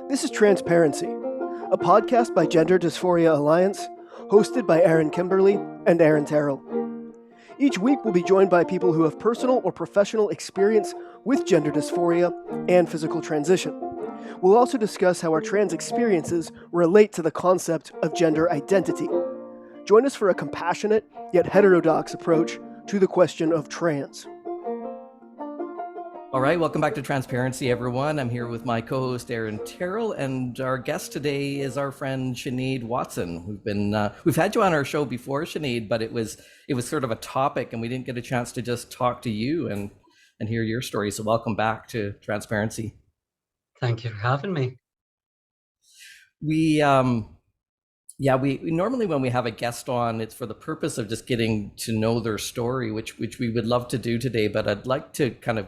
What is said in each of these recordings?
This is Transparency, a podcast by Gender Dysphoria Alliance, hosted by Aaron Kimberly and Aaron Terrell. Each week we'll be joined by people who have personal or professional experience with gender dysphoria and physical transition. We'll also discuss how our trans experiences relate to the concept of gender identity. Join us for a compassionate yet heterodox approach to the question of trans. All right, welcome back to Transparency, everyone. I'm here with my co-host Aaron Terrell, and our guest today is our friend Sinead Watson. We've had you on our show before, Sinead, but it was sort of a topic, and we didn't get a chance to just talk to you and hear your story. So welcome back to Transparency. Thank you for having me. We normally, when we have a guest on, it's for the purpose of just getting to know their story, which we would love to do today. But I'd like to kind of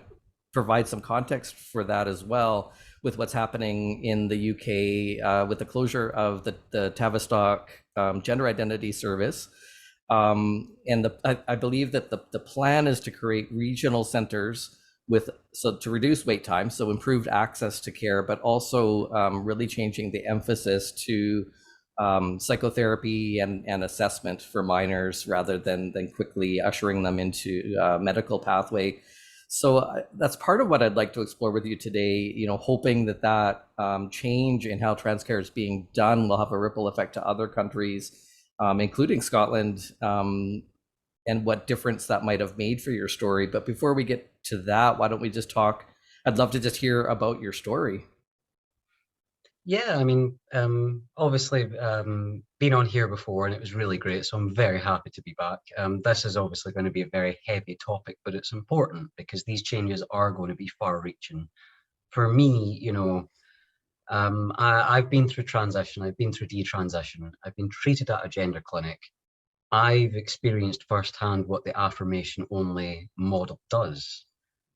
provide some context for that as well, with what's happening in the UK with the closure of the Tavistock Gender Identity Service. I believe that the plan is to create regional centres to reduce wait time, so improved access to care, but also really changing the emphasis to psychotherapy and assessment for minors rather than quickly ushering them into a medical pathway. So that's part of what I'd like to explore with you today, hoping that change in how trans care is being done will have a ripple effect to other countries, including Scotland, and what difference that might have made for your story. But before we get to that, why don't we just talk? I'd love to just hear about your story. Yeah, I mean, obviously, been on here before and it was really great, so I'm very happy to be back. This is obviously going to be a very heavy topic, but it's important because these changes are going to be far-reaching. For me, I've been through transition, I've been through detransition, I've been treated at a gender clinic. I've experienced firsthand what the affirmation-only model does.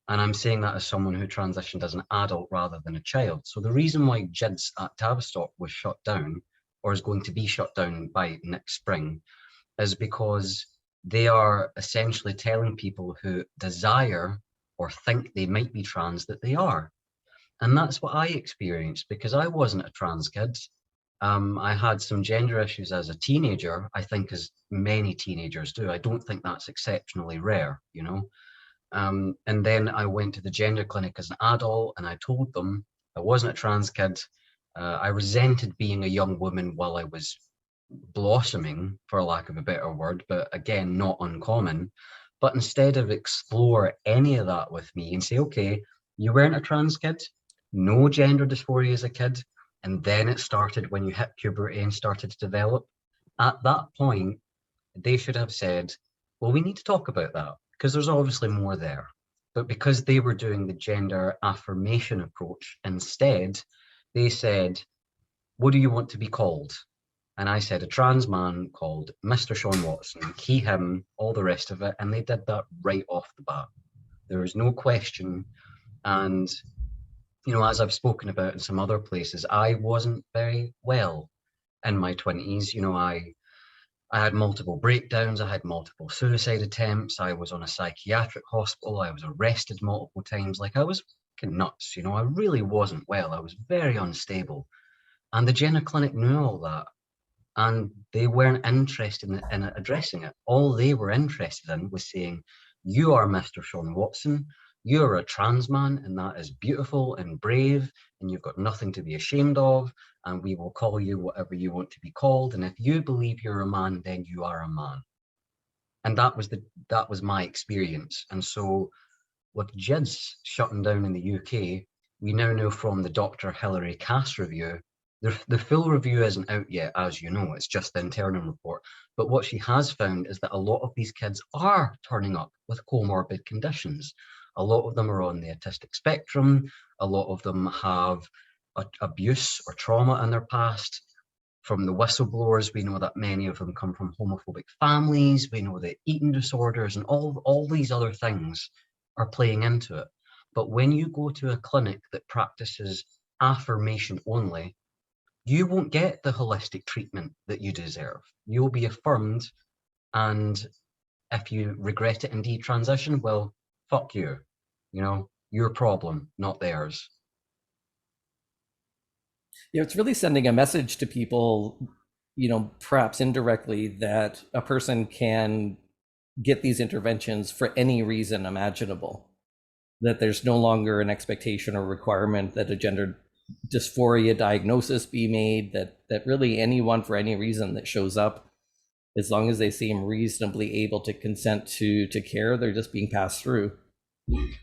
And I'm saying that as someone who transitioned as an adult rather than a child. So the reason why GIDS at Tavistock was shut down, or is going to be shut down by next spring, is because they are essentially telling people who desire or think they might be trans that they are. And that's what I experienced because I wasn't a trans kid. I had some gender issues as a teenager, I think as many teenagers do. I don't think that's exceptionally rare, and then I went to the gender clinic as an adult and I told them I wasn't a trans kid. I resented being a young woman while I was blossoming, for lack of a better word, but again, not uncommon. But instead of explore any of that with me and say, okay, you weren't a trans kid, no gender dysphoria as a kid, and then it started when you hit puberty and started to develop. At that point, they should have said, well, we need to talk about that, because there's obviously more there. But because they were doing the gender affirmation approach instead, they said, what do you want to be called? And I said, a trans man called Mr. Sean Watson, he, him, all the rest of it. And they did that right off the bat. There was no question. And, as I've spoken about in some other places, I wasn't very well in my 20s. I had multiple breakdowns, I had multiple suicide attempts, I was on a psychiatric hospital, I was arrested multiple times, I was fucking nuts, I really wasn't well, I was very unstable. And the gender clinic knew all that, and they weren't interested in addressing it. All they were interested in was saying, you are Mr. Sean Watson, you're a trans man, and that is beautiful and brave, and you've got nothing to be ashamed of, and we will call you whatever you want to be called, and if you believe you're a man, then you are a man. And that was my experience. And so with GIDS shutting down in the UK, we now know from the Dr. Hilary Cass review, the full review isn't out yet, as you know, it's just the internal report. But what she has found is that a lot of these kids are turning up with comorbid conditions. A lot of them are on the autistic spectrum. A lot of them have abuse or trauma in their past. From the whistleblowers, we know that many of them come from homophobic families. We know that eating disorders and all these other things are playing into it. But when you go to a clinic that practices affirmation only, you won't get the holistic treatment that you deserve. You'll be affirmed, and if you regret it in detransition, well, fuck you. Your problem, not theirs. Yeah, it's really sending a message to people, perhaps indirectly, that a person can get these interventions for any reason imaginable, that there's no longer an expectation or requirement that a gender dysphoria diagnosis be made, that really anyone for any reason that shows up, as long as they seem reasonably able to consent to care, they're just being passed through.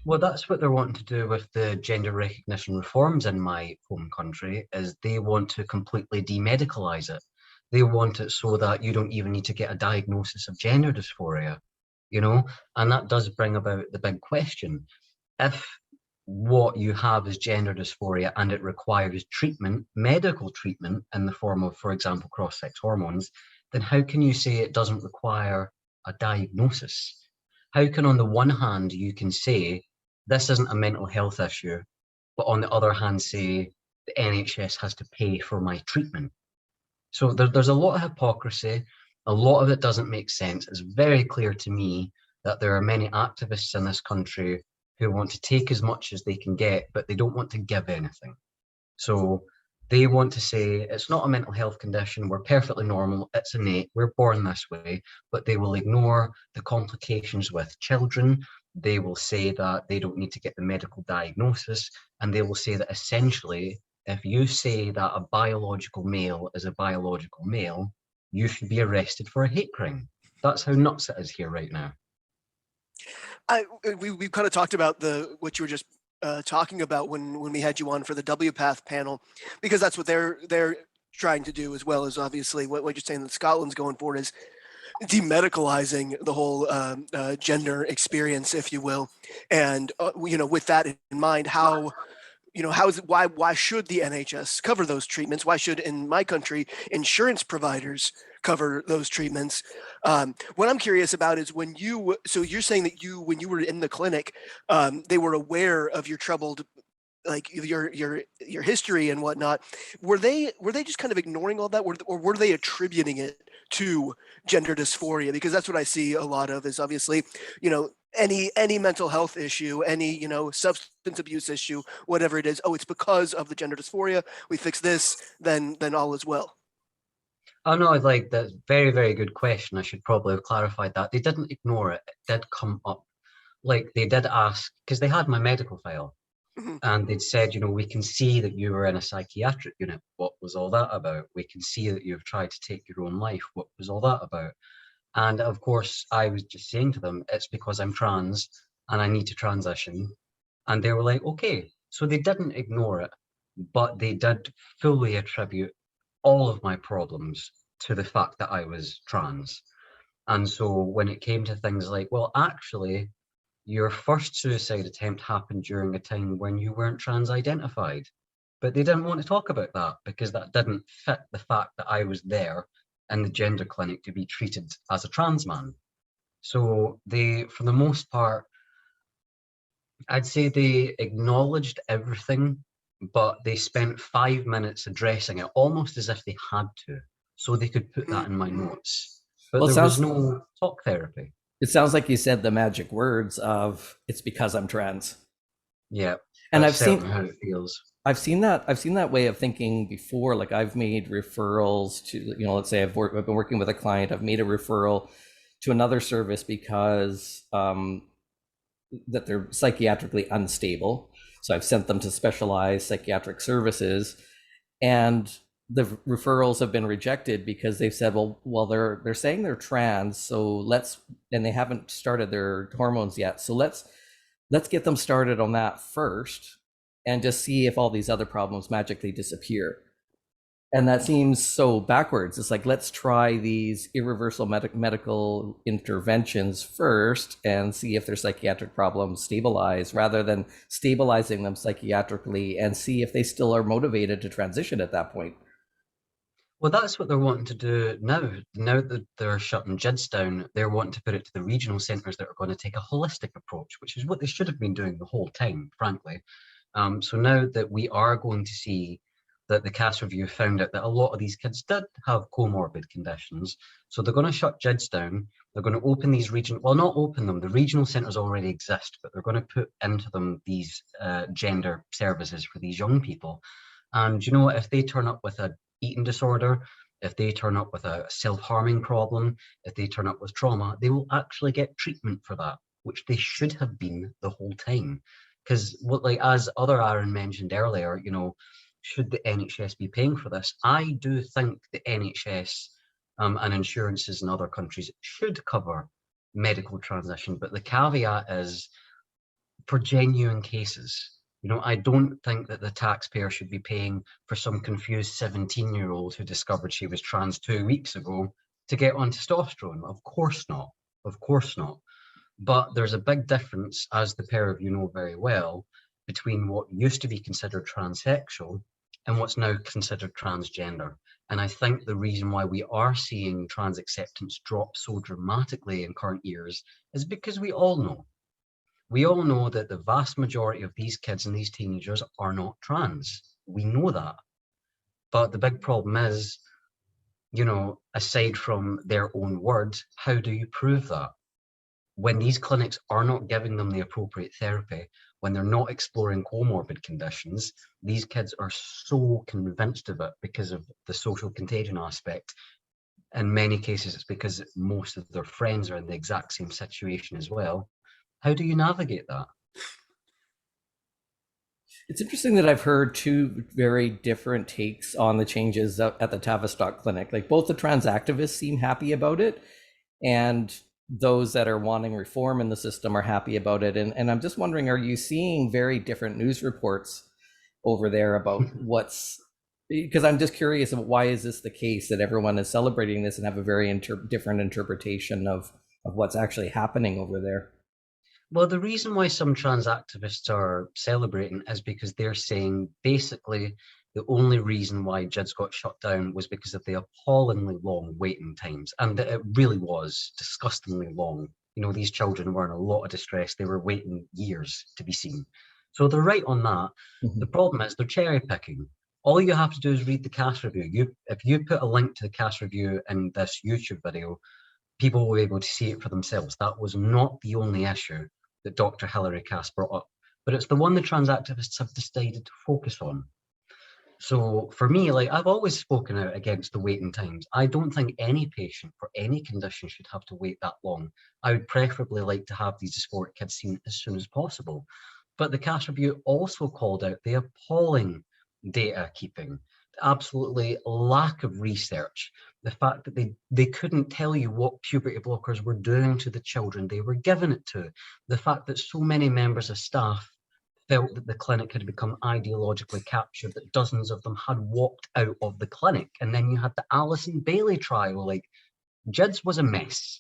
Well, that's what they're wanting to do with the gender recognition reforms in my home country, is they want to completely demedicalize it. They want it so that you don't even need to get a diagnosis of gender dysphoria, and that does bring about the big question. If what you have is gender dysphoria and it requires treatment, medical treatment in the form of, for example, cross-sex hormones, then how can you say it doesn't require a diagnosis? How can, on the one hand, you can say this isn't a mental health issue, but on the other hand, say the NHS has to pay for my treatment? So there's a lot of hypocrisy. A lot of it doesn't make sense. It's very clear to me that there are many activists in this country who want to take as much as they can get, but they don't want to give anything. So they want to say it's not a mental health condition, we're perfectly normal, it's innate, we're born this way, but they will ignore the complications with children. They will say that they don't need to get the medical diagnosis, and they will say that essentially, if you say that a biological male is a biological male, you should be arrested for a hate crime. That's how nuts it is here right now. We've kind of talked about what you were just talking about when we had you on for the WPATH panel, because that's what they're trying to do, as well as obviously what you're saying that Scotland's going for is demedicalizing the whole gender experience, if you will. And with that in mind, why should the NHS cover those treatments? Why should, in my country, insurance providers cover those treatments? What I'm curious about is so you're saying that when you were in the clinic, they were aware of your troubled, like your history and whatnot. Were they just kind of ignoring all that, or were they attributing it to gender dysphoria? Because that's what I see a lot of, is obviously, any mental health issue, any substance abuse issue, whatever it is, it's because of the gender dysphoria. We fix this, then all is well. Oh no, like that's very, very good question. I should probably have clarified that. They didn't ignore it. It did come up. Like they did ask, because they had my medical file, and they'd said, we can see that you were in a psychiatric unit. What was all that about? We can see that you've tried to take your own life. What was all that about? And of course, I was just saying to them, it's because I'm trans and I need to transition. And they were like, okay. So they didn't ignore it, but they did fully attribute all of my problems to the fact that I was trans. And so when it came to things like, well, actually, your first suicide attempt happened during a time when you weren't trans identified. But they didn't want to talk about that because that didn't fit the fact that I was there in the gender clinic to be treated as a trans man. So they, for the most part, I'd say they acknowledged everything, but they spent 5 minutes addressing it almost as if they had to, so they could put that in my notes. But there was no talk therapy. It sounds like you said the magic words of "it's because I'm trans." Yeah, and I've seen how it feels. I've seen that way of thinking before. Like I've made referrals to, let's say I've been working with a client. I've made a referral to another service because that they're psychiatrically unstable. So I've sent them to specialized psychiatric services, and the referrals have been rejected because they've said, well, they're saying they're trans, so and they haven't started their hormones yet, so let's get them started on that first and just see if all these other problems magically disappear. And that seems so backwards. It's like, let's try these irreversible medical interventions first and see if their psychiatric problems stabilize, rather than stabilizing them psychiatrically and see if they still are motivated to transition at that point. Well, that's what they're wanting to do now. Now that they're shutting GIDS down, they're wanting to put it to the regional centres that are going to take a holistic approach, which is what they should have been doing the whole time, frankly. So now that we are going to see that the CAS review found out that a lot of these kids did have comorbid conditions, so they're going to shut GIDS down. They're going to open these not open them, the regional centres already exist, but they're going to put into them these gender services for these young people. And you know what, if they turn up with an eating disorder, if they turn up with a self-harming problem, if they turn up with trauma, they will actually get treatment for that, which they should have been the whole time. Because what, like, as other Aaron mentioned earlier, you know, should the NHS be paying for this? I do think the NHS and insurances in other countries should cover medical transition, but the caveat is for genuine cases. You know, I don't think that the taxpayer should be paying for some confused 17-year-old who discovered she was trans 2 weeks ago to get on testosterone. Of course not. Of course not. But there's a big difference, as the pair of you know very well, between what used to be considered transsexual and what's now considered transgender. And I think the reason why we are seeing trans acceptance drop so dramatically in current years is because we all know that the vast majority of these kids and these teenagers are not trans. We know that. But the big problem is, you know, aside from their own words, how do you prove that? When these clinics are not giving them the appropriate therapy, when they're not exploring comorbid conditions, these kids are so convinced of it because of the social contagion aspect. In many cases, it's because most of their friends are in the exact same situation as well. How do you navigate that? It's interesting that I've heard two very different takes on the changes at the Tavistock clinic. Like, both the trans activists seem happy about it, and those that are wanting reform in the system are happy about it. And I'm just wondering, are you seeing very different news reports over there about because I'm just curious, why is this the case that everyone is celebrating this and have a very different interpretation of what's actually happening over there? Well, the reason why some trans activists are celebrating is because they're saying basically the only reason why JIDS got shut down was because of the appallingly long waiting times. And it really was disgustingly long. You know, these children were in a lot of distress. They were waiting years to be seen. So they're right on that. Mm-hmm. The problem is they're cherry picking. All you have to do is read the cast review. If you put a link to the cast review in this YouTube video, people will be able to see it for themselves. That was not the only issue that Dr. Hilary Cass brought up, but it's the one the trans activists have decided to focus on. So for me, like, I've always spoken out against the waiting times. I don't think any patient for any condition should have to wait that long. I would preferably like to have these dysphoric kids seen as soon as possible. But the Cass review also called out the appalling data keeping, the absolutely lack of research, the fact that they couldn't tell you what puberty blockers were doing to the children they were giving it to, the fact that so many members of staff felt that the clinic had become ideologically captured, that dozens of them had walked out of the clinic. And then you had the Alison Bailey trial. Like, JIDS was a mess.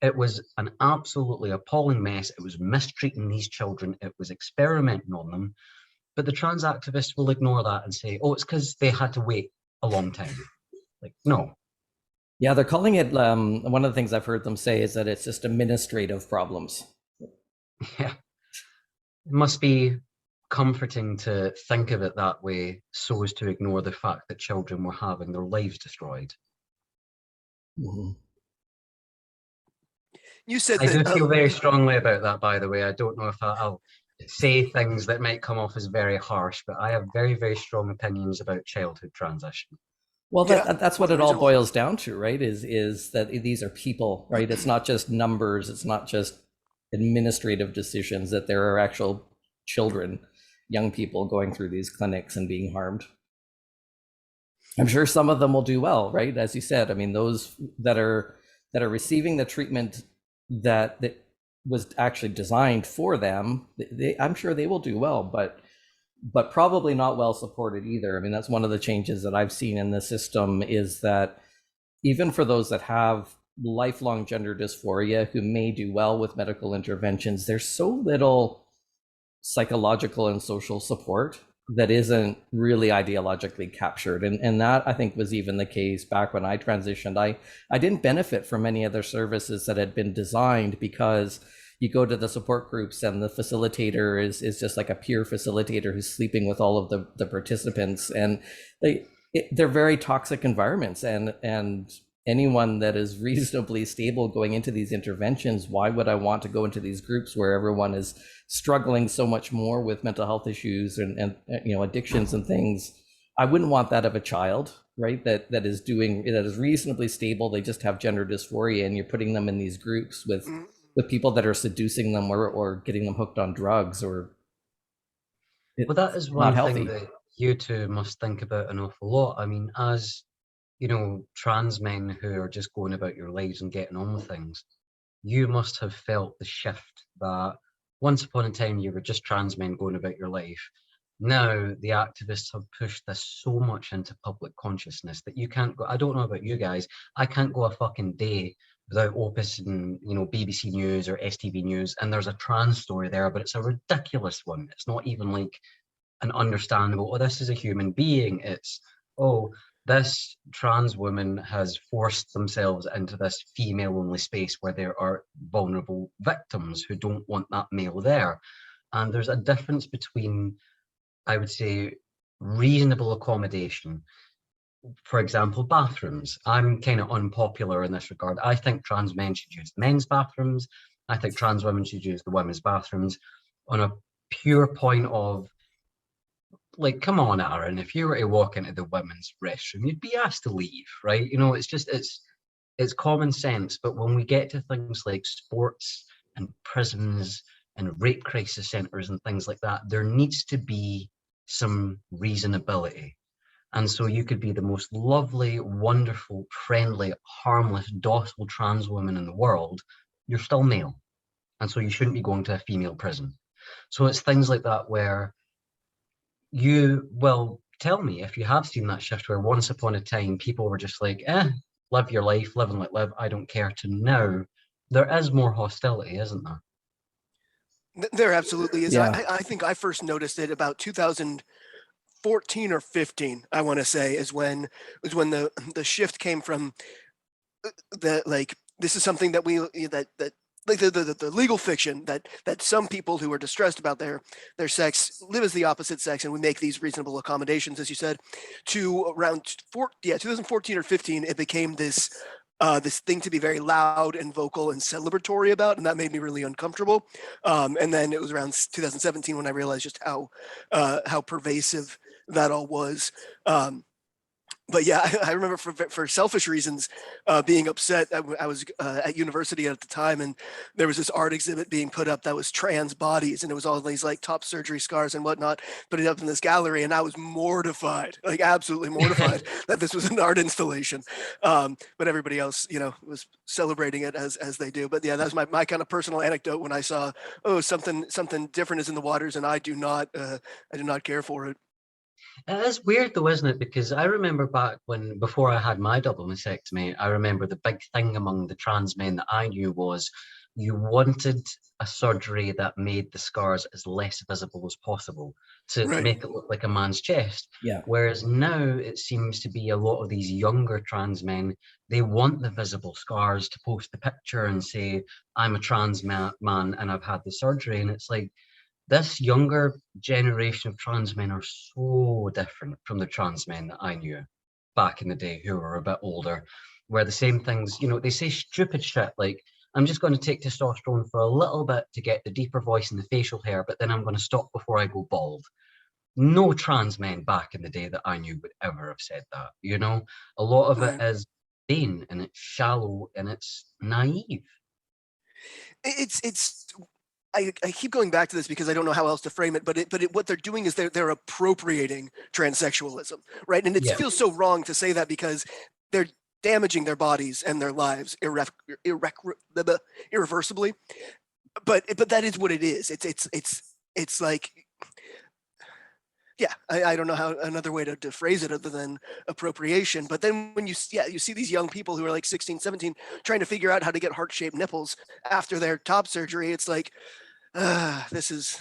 It was an absolutely appalling mess. It was mistreating these children. It was experimenting on them. But the trans activists will ignore that and say, oh, it's because they had to wait a long time. Like, no. Yeah, they're calling it, one of the things I've heard them say is that it's just administrative problems. Yeah. It must be comforting to think of it that way, so as to ignore the fact that children were having their lives destroyed. Mm-hmm. You said I do feel very strongly about that, by the way. I don't know if I'll say things that might come off as very harsh, but I have very, very strong opinions about childhood transition. Well, that's what it all boils down to, right? Is that these are people, right? It's not just numbers. It's not just administrative decisions, that there are actual children, young people going through these clinics and being harmed. I'm sure some of them will do well, right? As you said, I mean, those that are receiving the treatment that was actually designed for them, I'm sure they will do well, but probably not well supported either. I mean, that's one of the changes that I've seen in the system, is that even for those that have lifelong gender dysphoria who may do well with medical interventions, there's so little psychological and social support that isn't really ideologically captured. And that, I think, was even the case back when I transitioned. I didn't benefit from many other services that had been designed, because you go to the support groups and the facilitator is just like a peer facilitator who's sleeping with all of the participants, and they're very toxic environments. And anyone that is reasonably stable going into these interventions, why would I want to go into these groups where everyone is struggling so much more with mental health issues and you know, addictions and things, I wouldn't want that of a child, right? That is reasonably stable. They just have gender dysphoria, and you're putting them in these groups with people that are seducing them or getting them hooked on drugs, or Well, that is not one thing healthy. that you two must think about an awful lot. I mean, as you know, trans men who are just going about your lives and getting on with things, you must have felt the shift that once upon a time you were just trans men going about your life. Now the activists have pushed this so much into public consciousness that you can't go. I don't know about you guys. I can't go a fucking day without opening, you know, BBC News or STV News, and there's a trans story there, but it's a ridiculous one. It's not even like an understandable, oh, this is a human being. It's, oh, this trans woman has forced themselves into this female only space where there are vulnerable victims who don't want that male there. And there's a difference between, I would say, reasonable accommodation. For example, bathrooms. I'm kind of unpopular in this regard. I think trans men should use men's bathrooms. I think trans women should use the women's bathrooms on a pure point of, like, come on, Aaron, if you were to walk into the women's restroom, you'd be asked to leave, right? You know, it's just, it's common sense. But when we get to things like sports and prisons and rape crisis centers and things like that, there needs to be some reasonability. And so you could be the most lovely, wonderful, friendly, harmless, docile trans woman in the world. You're still male. And so you shouldn't be going to a female prison. So it's things like that where you, well, tell me if you have seen that shift where once upon a time people were just like, live your life, live and let live, I don't care, to now there is more hostility, isn't there? There absolutely is. Yeah. I think I first noticed it about 2014 or 15, I want to say, is when the shift came from the, like, this is something that we that like the legal fiction that some people who are distressed about their sex live as the opposite sex, and we make these reasonable accommodations, as you said, to around 2014 or 15, it became this this thing to be very loud and vocal and celebratory about, and that made me really uncomfortable. And then it was around 2017 when I realized just how pervasive that all was. But yeah, I remember for selfish reasons being upset. I was at university at the time, and there was this art exhibit being put up that was trans bodies, and it was all these like top surgery scars and whatnot, put it up in this gallery, and I was mortified, like absolutely mortified that this was an art installation. But everybody else, you know, was celebrating it as they do. But yeah, that was my kind of personal anecdote when I saw, oh, something different is in the waters, and I do not care for it. It is weird though, isn't it? Because I remember back when, before I had my double mastectomy, I remember the big thing among the trans men that I knew was you wanted a surgery that made the scars as less visible as possible to Right. make it look like a man's chest. Yeah. Whereas now it seems to be a lot of these younger trans men, they want the visible scars to post the picture and say, I'm a trans man and I've had the surgery. And it's like, this younger generation of trans men are so different from the trans men that I knew back in the day who were a bit older, where the same things, you know, they say stupid shit like, I'm just going to take testosterone for a little bit to get the deeper voice and the facial hair, but then I'm going to stop before I go bald. No trans men back in the day that I knew would ever have said that, you know? A lot of it is vain and it's shallow and it's naive. It's I keep going back to this because I don't know how else to frame it, but what they're doing is they're appropriating transsexualism, right? And it Yeah. feels so wrong to say that because they're damaging their bodies and their lives irreversibly. But that is what it is. It's like, yeah, I don't know how another way to phrase it other than appropriation. But then when you see these young people who are like 16, 17 trying to figure out how to get heart-shaped nipples after their top surgery, it's like, this is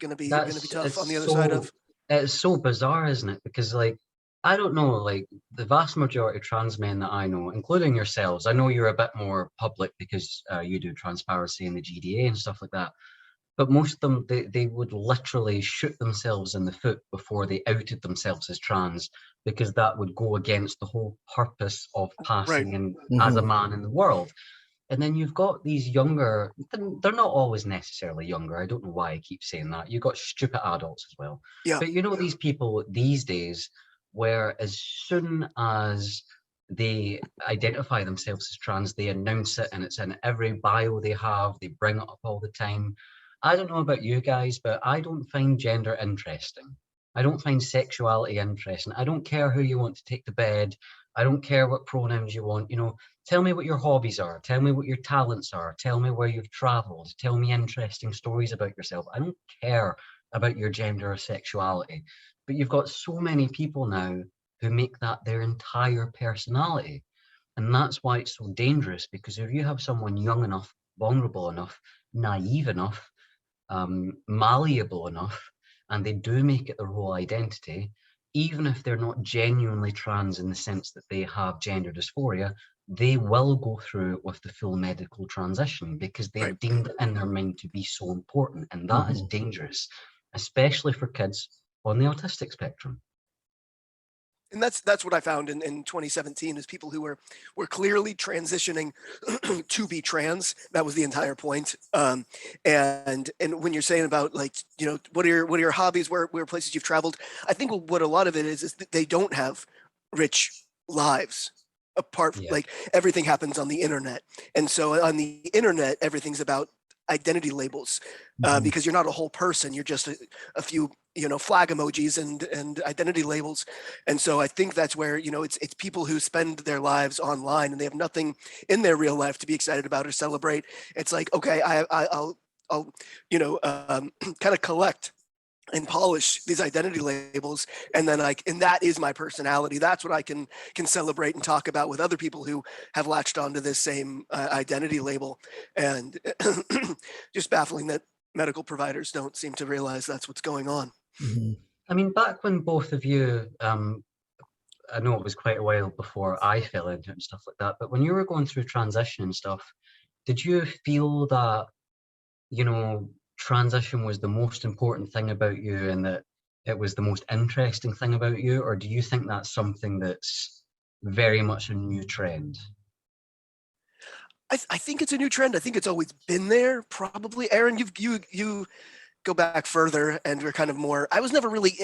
gonna be tough on the other side of. It's so bizarre, isn't it? Because like, I don't know, like the vast majority of trans men that I know, including yourselves, I know you're a bit more public because you do transparency in the GDA and stuff like that. But most of them, they would literally shoot themselves in the foot before they outed themselves as trans, because that would go against the whole purpose of passing in as a man in the world. And then you've got these younger, they're not always necessarily younger. I don't know why I keep saying that. You've got stupid adults as well. Yeah. But you know, these people these days, where as soon as they identify themselves as trans, they announce it and it's in every bio they have, they bring it up all the time. I don't know about you guys, but I don't find gender interesting. I don't find sexuality interesting. I don't care who you want to take to bed. I don't care what pronouns you want. You know, tell me what your hobbies are. Tell me what your talents are. Tell me where you've traveled. Tell me interesting stories about yourself. I don't care about your gender or sexuality. But you've got so many people now who make that their entire personality. And that's why it's so dangerous, because if you have someone young enough, vulnerable enough, naive enough, malleable enough, and they do make it their whole identity, even if they're not genuinely trans in the sense that they have gender dysphoria, they will go through it with the full medical transition because they've deemed it in their mind to be so important. And that is dangerous, especially for kids on the autistic spectrum. And that's what I found in 2017 is people who were clearly transitioning to be trans. That was the entire point. And when you're saying about, like, you know, what are your hobbies, where places you've traveled, I think what a lot of it is that they don't have rich lives apart from, like, everything happens on the internet. And so on the internet, everything's about identity labels, because you're not a whole person. You're just a few, you know, flag emojis and identity labels. And so I think that's where, you know, it's people who spend their lives online and they have nothing in their real life to be excited about or celebrate. It's like, okay, I'll you know, kind of collect and polish these identity labels, and then and that is my personality. That's what I can celebrate and talk about with other people who have latched onto this same identity label. And just baffling that medical providers don't seem to realize that's what's going on. I mean, back when both of you, I know it was quite a while before I fell into it and stuff like that, but when you were going through transition and stuff, did you feel that, you know, transition was the most important thing about you and that it was the most interesting thing about you? Or do you think that's something that's very much a new trend? I think it's a new trend. I think it's always been there, probably. Aaron, you go back further and we're kind of more, I was never really,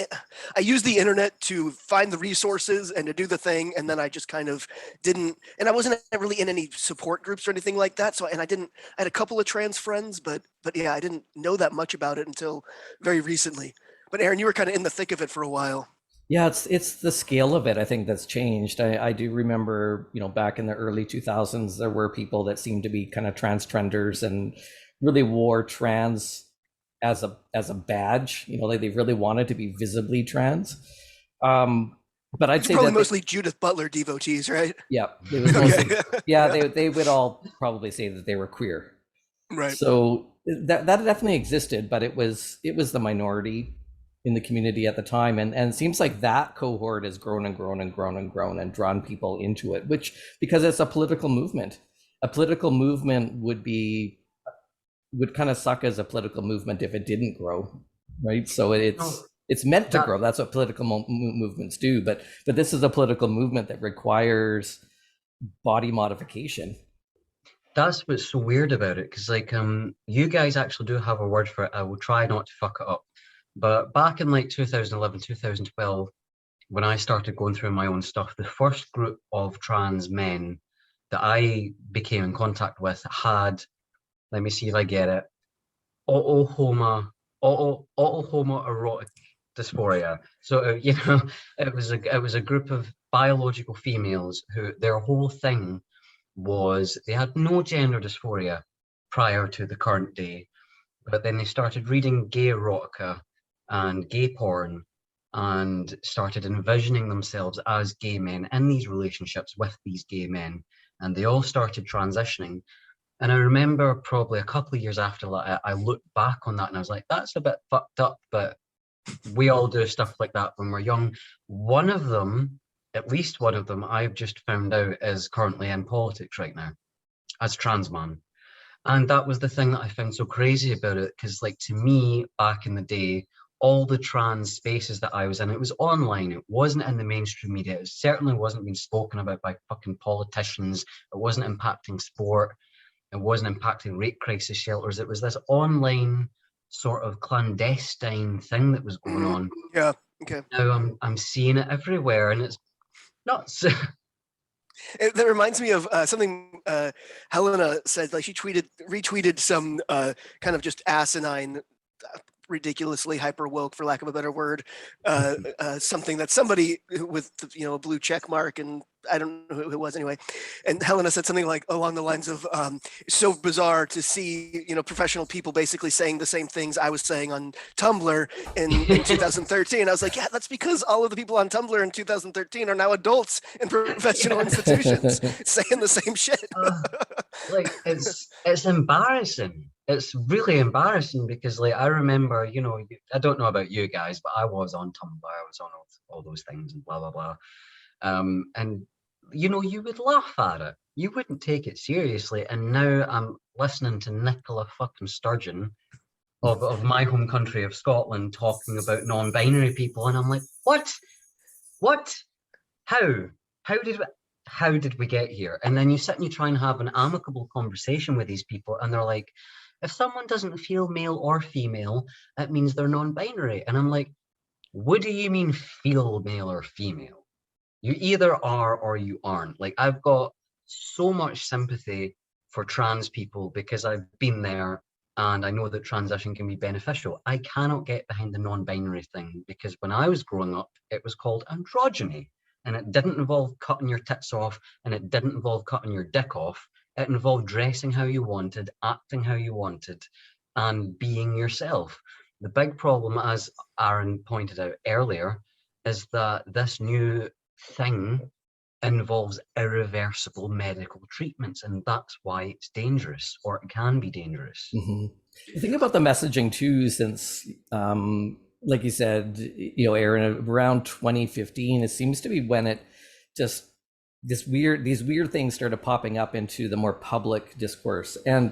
I used the internet to find the resources and to do the thing. And then I just kind of didn't, and I wasn't really in any support groups or anything like that. So, and I had a couple of trans friends, but yeah, I didn't know that much about it until very recently. But Aaron, you were kind of in the thick of it for a while. Yeah, it's the scale of it, I think, that's changed. I do remember, you know, back in the early 2000s, there were people that seemed to be kind of trans trenders and really wore trans as a badge. You know, like they really wanted to be visibly trans. But I'd say probably that mostly Judith Butler devotees, right? Yeah, it was mostly, yeah, they would all probably say that they were queer. Right. So that definitely existed, but it was the minority in the community at the time, and it seems like that cohort has grown and grown and grown and grown and drawn people into it, which, because it's a political movement would kind of suck as a political movement if it didn't grow, right? So it's meant to grow. That's what political movements do, but this is a political movement that requires body modification. That's what's so weird about it, because like you guys actually do have a word for it. I will try not to fuck it up. But back in like 2011, 2012, when I started going through my own stuff, the first group of trans men that I became in contact with had, let me see if I get it, autohomoerotic dysphoria. So you know, it was a group of biological females who their whole thing was they had no gender dysphoria prior to the current day, but then they started reading gay erotica and gay porn and started envisioning themselves as gay men in these relationships with these gay men, and they all started transitioning. And I remember probably a couple of years after that, I looked back on that and I was like, that's a bit fucked up, but we all do stuff like that when we're young. One of them, at least one of them, I've just found out is currently in politics right now as trans man. And that was the thing that I found so crazy about it, because like to me, back in the day, all the trans spaces that I was in, it was online. It wasn't in the mainstream media. It certainly wasn't being spoken about by fucking politicians. It wasn't impacting sport. It wasn't impacting rape crisis shelters. It was this online sort of clandestine thing that was going on. Yeah. Okay. Now I'm seeing it everywhere, and it's nuts. That reminds me of something Helena said. Like she retweeted some kind of just asinine, ridiculously hyper woke, for lack of a better word, something that somebody with a blue check mark, and I don't know who it was anyway. And Helena said something like along the lines of, "It's so bizarre to see professional people basically saying the same things I was saying on Tumblr in 2013." I was like, yeah, that's because all of the people on Tumblr in 2013 are now adults in professional institutions saying the same shit. Like it's embarrassing. It's really embarrassing because like I remember, I don't know about you guys, but I was on Tumblr, I was on all those things and blah blah blah. And you would laugh at it. You wouldn't take it seriously. And now I'm listening to Nicola fucking Sturgeon of my home country of Scotland talking about non-binary people, and I'm like, what? How? How did we get here? And then you sit and you try and have an amicable conversation with these people, and they're like, if someone doesn't feel male or female, it means they're non-binary. And I'm like, what do you mean feel male or female? You either are or you aren't. Like, I've got so much sympathy for trans people because I've been there and I know that transition can be beneficial. I cannot get behind the non-binary thing because when I was growing up, it was called androgyny. And it didn't involve cutting your tits off, and it didn't involve cutting your dick off. It involved dressing how you wanted, acting how you wanted, and being yourself. The big problem, as Aaron pointed out earlier, is that this new thing involves irreversible medical treatments, and that's why it's dangerous, or it can be dangerous. I think about the messaging too, since like you said, Aaron, around 2015, it seems to be when it just these weird things started popping up into the more public discourse. And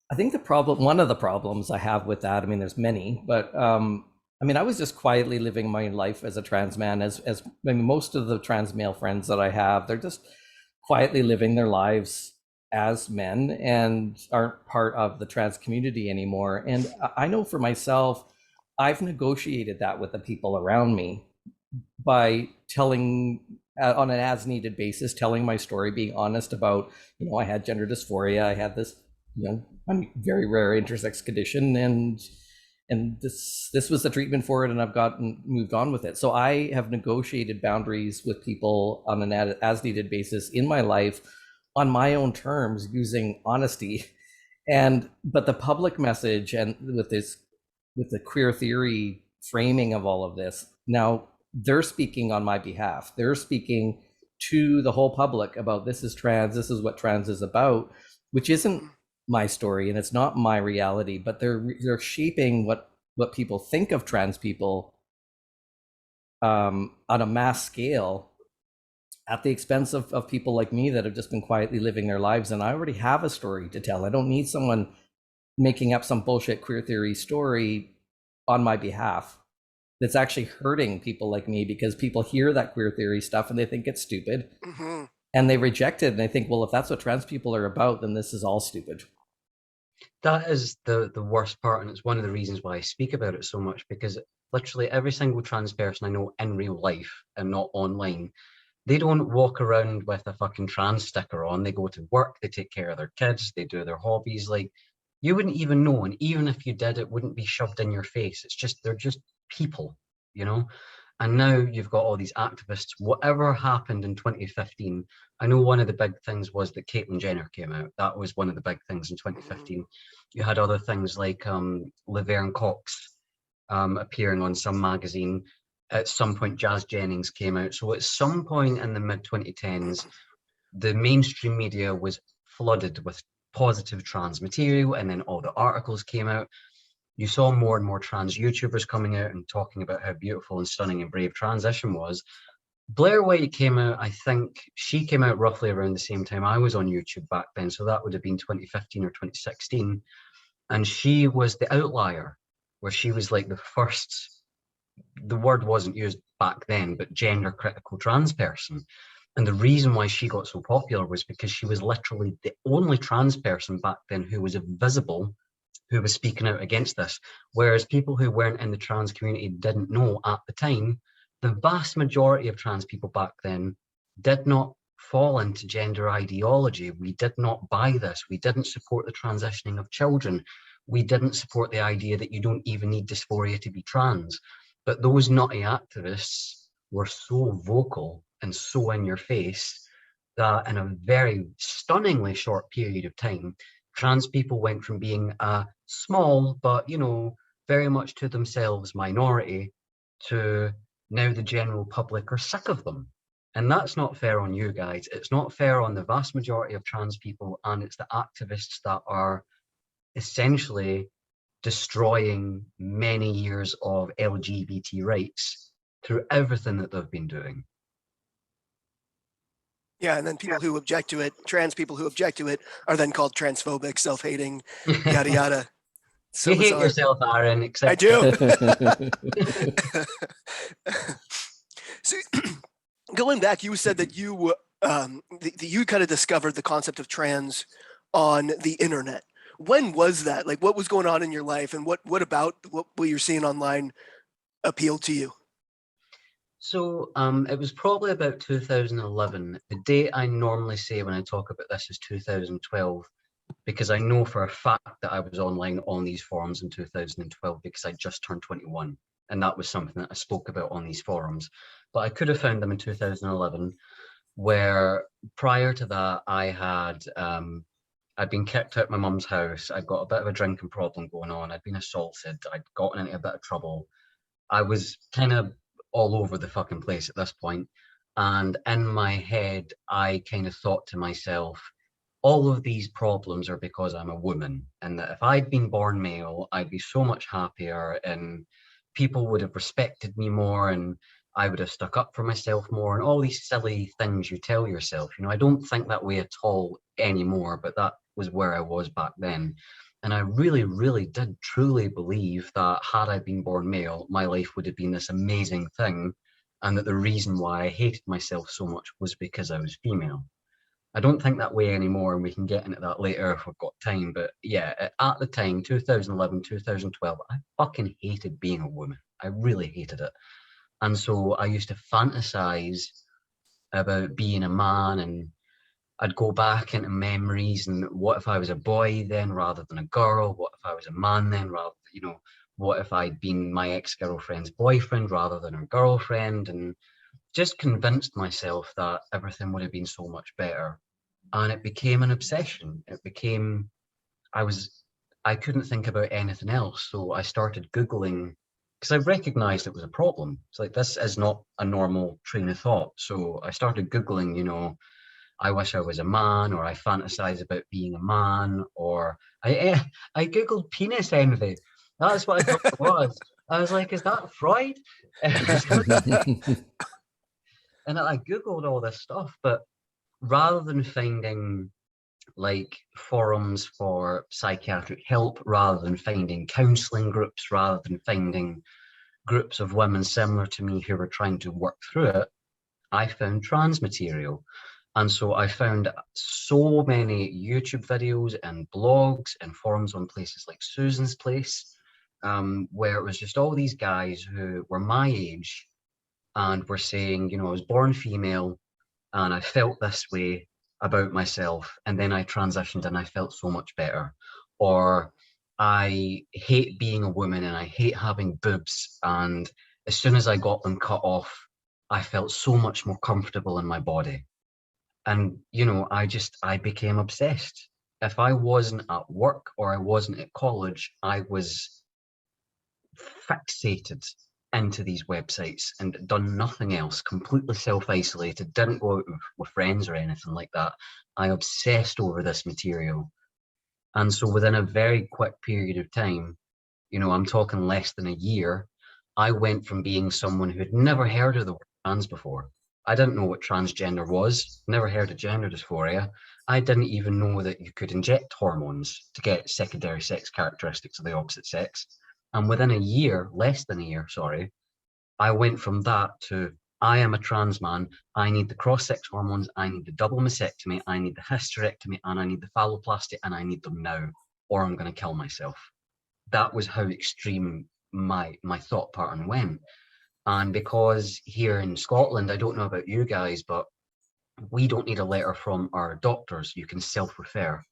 I think one of the problems I have with that, I mean, there's many, but I was just quietly living my life as a trans man, as most of the trans male friends that I have, they're just quietly living their lives as men and aren't part of the trans community anymore. And I know for myself, I've negotiated that with the people around me by telling on an as needed basis, telling my story, being honest about, I had gender dysphoria, I had this, very rare intersex condition, and this was the treatment for it, and I've moved on with it. So I have negotiated boundaries with people on an as needed basis in my life on my own terms, using honesty. But the public message, and with the queer theory framing of all of this, now they're speaking on my behalf. They're speaking to the whole public about this is trans, this is what trans is about, which isn't my story and it's not my reality, but they're shaping what people think of trans people on a mass scale at the expense of people like me that have just been quietly living their lives. And I already have a story to tell. I don't need someone making up some bullshit queer theory story on my behalf that's actually hurting people like me, because people hear that queer theory stuff and they think it's stupid, and they reject it, and they think, well, if that's what trans people are about, then this is all stupid. That is the worst part, and it's one of the reasons why I speak about it so much, because literally every single trans person I know in real life and not online, they don't walk around with a fucking trans sticker on. They go to work, they take care of their kids, they do their hobbies. Like, you wouldn't even know, and even if you did, it wouldn't be shoved in your face. It's just, they're just people, And now you've got all these activists. Whatever happened in 2015, I know one of the big things was that Caitlyn Jenner came out. That was one of the big things in 2015. You had other things like Laverne Cox appearing on some magazine. At some point, Jazz Jennings came out. So at some point in the mid-2010s, the mainstream media was flooded with positive trans material, and then all the articles came out. You saw more and more trans YouTubers coming out and talking about how beautiful and stunning and brave transition was. Blair White came out, I think she came out roughly around the same time I was on YouTube back then, so that would have been 2015 or 2016. And she was the outlier, where she was like the first, the word wasn't used back then, but gender critical trans person. And the reason why she got so popular was because she was literally the only trans person back then who was visible, who was speaking out against this. Whereas people who weren't in the trans community didn't know at the time, the vast majority of trans people back then did not fall into gender ideology. We did not buy this. We didn't support the transitioning of children. We didn't support the idea that you don't even need dysphoria to be trans. But those nutty activists were so vocal and so in your face that in a very stunningly short period of time, trans people went from being a small, but, you know, very much to themselves minority to now the general public are sick of them. And that's not fair on you guys. It's not fair on the vast majority of trans people, and it's the activists that are essentially destroying many years of LGBT rights through everything that they've been doing. Yeah, and then people who object to it, trans people who object to it, are then called transphobic, self-hating, yada yada. So you hate bizarre. yourself, Aaron, except I do. So, going back, you said that you you kind of discovered the concept of trans on the internet. When was that? Like, what was going on in your life, and what about what you're seeing online appealed to you? So it was probably about 2011. The date I normally say when I talk about this is 2012, because I know for a fact that I was online on these forums in 2012 because I just turned 21. And that was something that I spoke about on these forums. But I could have found them in 2011, where prior to that, I had I'd been kicked out of my mum's house. I'd got a bit of a drinking problem going on. I'd been assaulted. I'd gotten into a bit of trouble. I was kind of all over the fucking place at this point. And in my head, I kind of thought to myself, all of these problems are because I'm a woman, and that if I'd been born male, I'd be so much happier and people would have respected me more and I would have stuck up for myself more, and all these silly things you tell yourself. You know, I don't think that way at all anymore, but that was where I was back then. And I really, really did truly believe that had I been born male, my life would have been this amazing thing, and that the reason why I hated myself so much was because I was female. I don't think that way anymore, and we can get into that later if we've got time. But yeah, at the time, 2011, 2012, I fucking hated being a woman. I really hated it. And so I used to fantasize about being a man, and I'd go back into memories, and what if I was a boy then rather than a girl? What if I was a man then rather, you know, what if I'd been my ex-girlfriend's boyfriend rather than her girlfriend? And just convinced myself that everything would have been so much better. And it became an obsession. It became, I couldn't think about anything else. So I started Googling, because I recognized it was a problem. It's like, this is not a normal train of thought. So I started Googling, you know, I wish I was a man, or I fantasize about being a man, or I Googled penis envy. That's what I thought it was. I was like, is that Freud? And I Googled all this stuff, but rather than finding like forums for psychiatric help, rather than finding counseling groups, rather than finding groups of women similar to me who were trying to work through it, I found trans material. And so I found so many YouTube videos and blogs and forums on places like Susan's Place, where it was just all these guys who were my age and were saying, you know, I was born female and I felt this way about myself, and then I transitioned and I felt so much better. Or I hate being a woman and I hate having boobs, and as soon as I got them cut off, I felt so much more comfortable in my body. And, you know, I became obsessed. If I wasn't at work or I wasn't at college, I was fixated into these websites and done nothing else, completely self-isolated, didn't go out with friends or anything like that. I obsessed over this material. And so within a very quick period of time, you know, I'm talking less than a year, I went from being someone who had never heard of the word trans before. I didn't know what transgender was, never heard of gender dysphoria. I didn't even know that you could inject hormones to get secondary sex characteristics of the opposite sex. And within a year, less than a year, sorry, I went from that to I am a trans man. I need the cross-sex hormones. I need the double mastectomy. I need the hysterectomy, and I need the phalloplasty, and I need them now, or I'm going to kill myself. That was how extreme my thought pattern went. And because here in Scotland, I don't know about you guys, but we don't need a letter from our doctors. You can self-refer.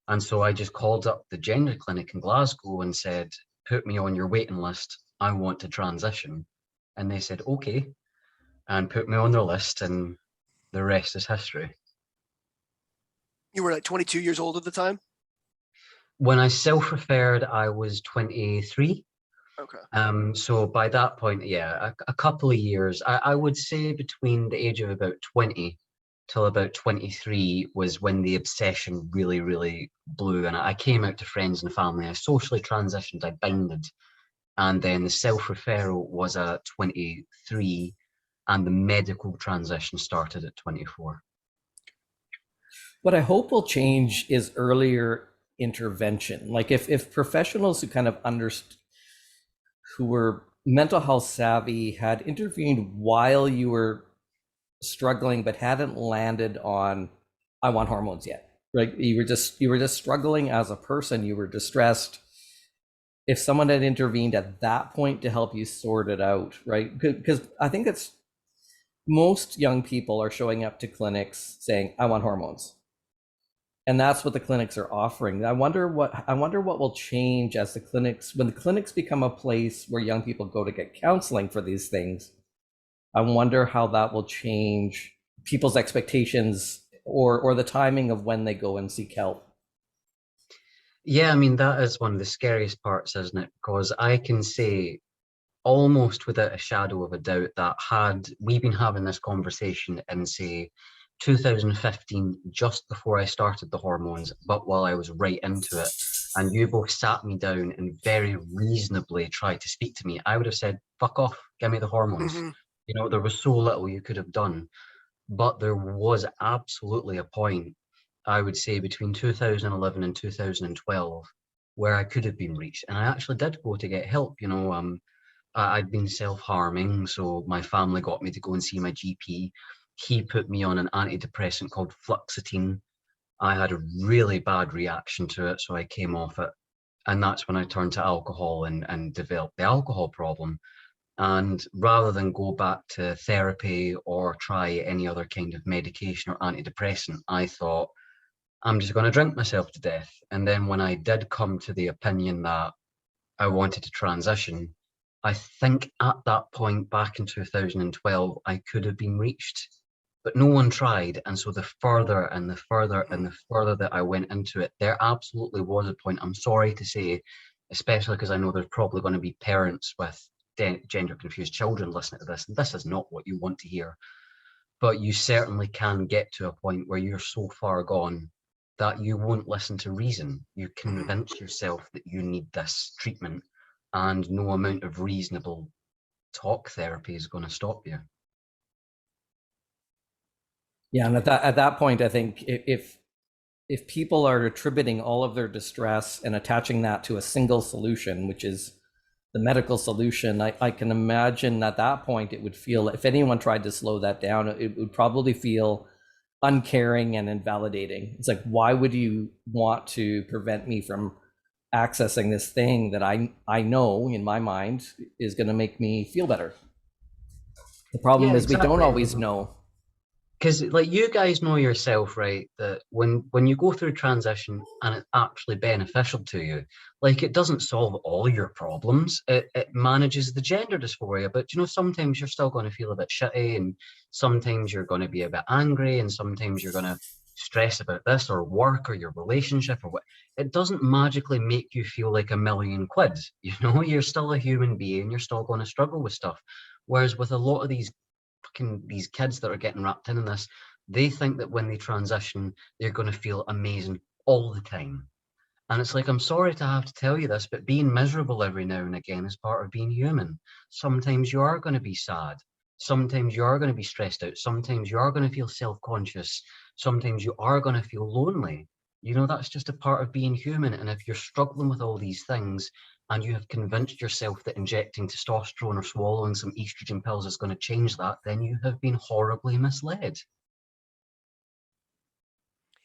And so I just called up the gender clinic in Glasgow and said, put me on your waiting list. I want to transition. And they said, okay, and put me on their list, and the rest is history. You were like 22 years old at the time? When I self-referred, I was 23. Okay. So by that point, yeah, a couple of years. I would say between the age of about 20 till about 23 was when the obsession really, really blew. And I came out to friends and family. I socially transitioned, I binded. And then the self-referral was at 23, and the medical transition started at 24. What I hope will change is earlier intervention. Like if professionals who kind of understood, who were mental health savvy, had intervened while you were struggling but hadn't landed on I want hormones yet, right? You were just struggling as a person, you were distressed. If someone had intervened at that point to help you sort it out, right? Because I think it's most young people are showing up to clinics saying I want hormones, and that's what the clinics are offering. I wonder what will change as when the clinics become a place where young people go to get counseling for these things. I wonder how that will change people's expectations or the timing of when they go and seek help. Yeah, I mean, that is one of the scariest parts, isn't it? Because I can say almost without a shadow of a doubt that had we been having this conversation in, say, 2015, just bore I started the hormones, but while I was right into it, and you both sat me down and very reasonably tried to speak to me, I would have said, fuck off, give me the hormones. Mm-hmm. You know, there was so little you could have done. But there was absolutely a point, I would say, between 2011 and 2012, where I could have been reached. And I actually did go to get help. You know, I'd been self-harming, so my family got me to go and see my GP. He put me on an antidepressant called fluoxetine. I had a really bad reaction to it, so I came off it. And that's when I turned to alcohol and developed the alcohol problem. And rather than go back to therapy or try any other kind of medication or antidepressant, I thought, I'm just going to drink myself to death. And then when I did come to the opinion that I wanted to transition, I think at that point back in 2012, I could have been reached, but no one tried. And so the further and the further and the further that I went into it, there absolutely was a point, I'm sorry to say, especially because I know there's probably going to be parents with gender confused children listening to this, and this is not what you want to hear, but you certainly can get to a point where you're so far gone that you won't listen to reason. You convince yourself that you need this treatment, and no amount of reasonable talk therapy is going to stop you. Yeah, and at that point, I think if people are attributing all of their distress and attaching that to a single solution, which is the medical solution, I can imagine at that point it would feel, if anyone tried to slow that down, it would probably feel uncaring and invalidating. It's like, why would you want to prevent me from accessing this thing that I know in my mind is going to make me feel better? The problem is exactly. We don't always know. Because like you guys know yourself, right, that when you go through transition and it's actually beneficial to you, like it doesn't solve all your problems. It manages the gender dysphoria, but you know, sometimes you're still going to feel a bit shitty, and sometimes you're going to be a bit angry, and sometimes you're going to stress about this or work or your relationship or what. It doesn't magically make you feel like £1,000,000. You know, you're still a human being, you're still going to struggle with stuff. Whereas with a lot of these kids that are getting wrapped in this, they think that when they transition, they're going to feel amazing all the time. And it's like, I'm sorry to have to tell you this, but being miserable every now and again is part of being human. Sometimes you are going to be sad. Sometimes you are going to be stressed out. Sometimes you are going to feel self-conscious. Sometimes you are going to feel lonely. You know, that's just a part of being human. And if you're struggling with all these things, and you have convinced yourself that injecting testosterone or swallowing some estrogen pills is going to change that, then you have been horribly misled.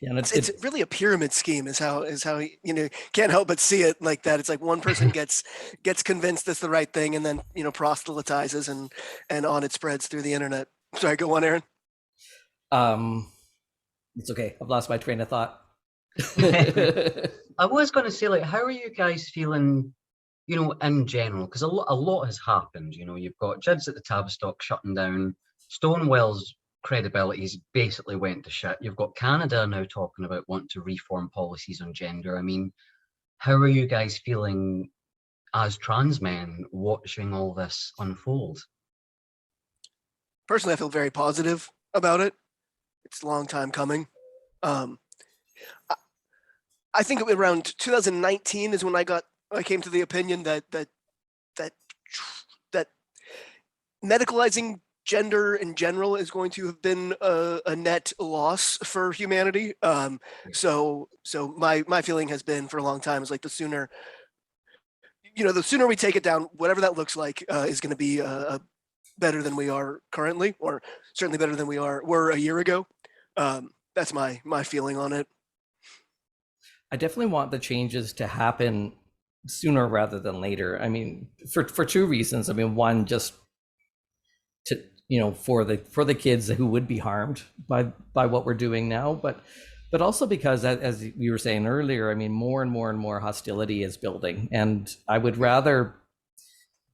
Yeah, and It's really a pyramid scheme, is how can't help but see it like that. It's like one person gets convinced it's the right thing, and then proselytizes, and on it spreads through the internet. Sorry, go on, Aaron. It's okay. I've lost my train of thought. I was going to say, like, how are you guys feeling, in general? Because a lot has happened. You've got Jids at the Tavistock shutting down. Stonewall's credibilities basically went to shit. You've got Canada now talking about wanting to reform policies on gender. I mean, how are you guys feeling as trans men watching all this unfold? Personally, I feel very positive about it. It's a long time coming. I think around 2019 is when I came to the opinion that medicalizing gender in general is going to have been a net loss for humanity. So my feeling has been for a long time is like the sooner we take it down, whatever that looks like, is going to be better than we are currently, or certainly better than we were a year ago. That's my feeling on it. I definitely want the changes to happen sooner rather than later. I mean, for two reasons. I mean, one, just to for the kids who would be harmed by what we're doing now, but also because, as we were saying earlier, I mean, more and more and more hostility is building, and I would rather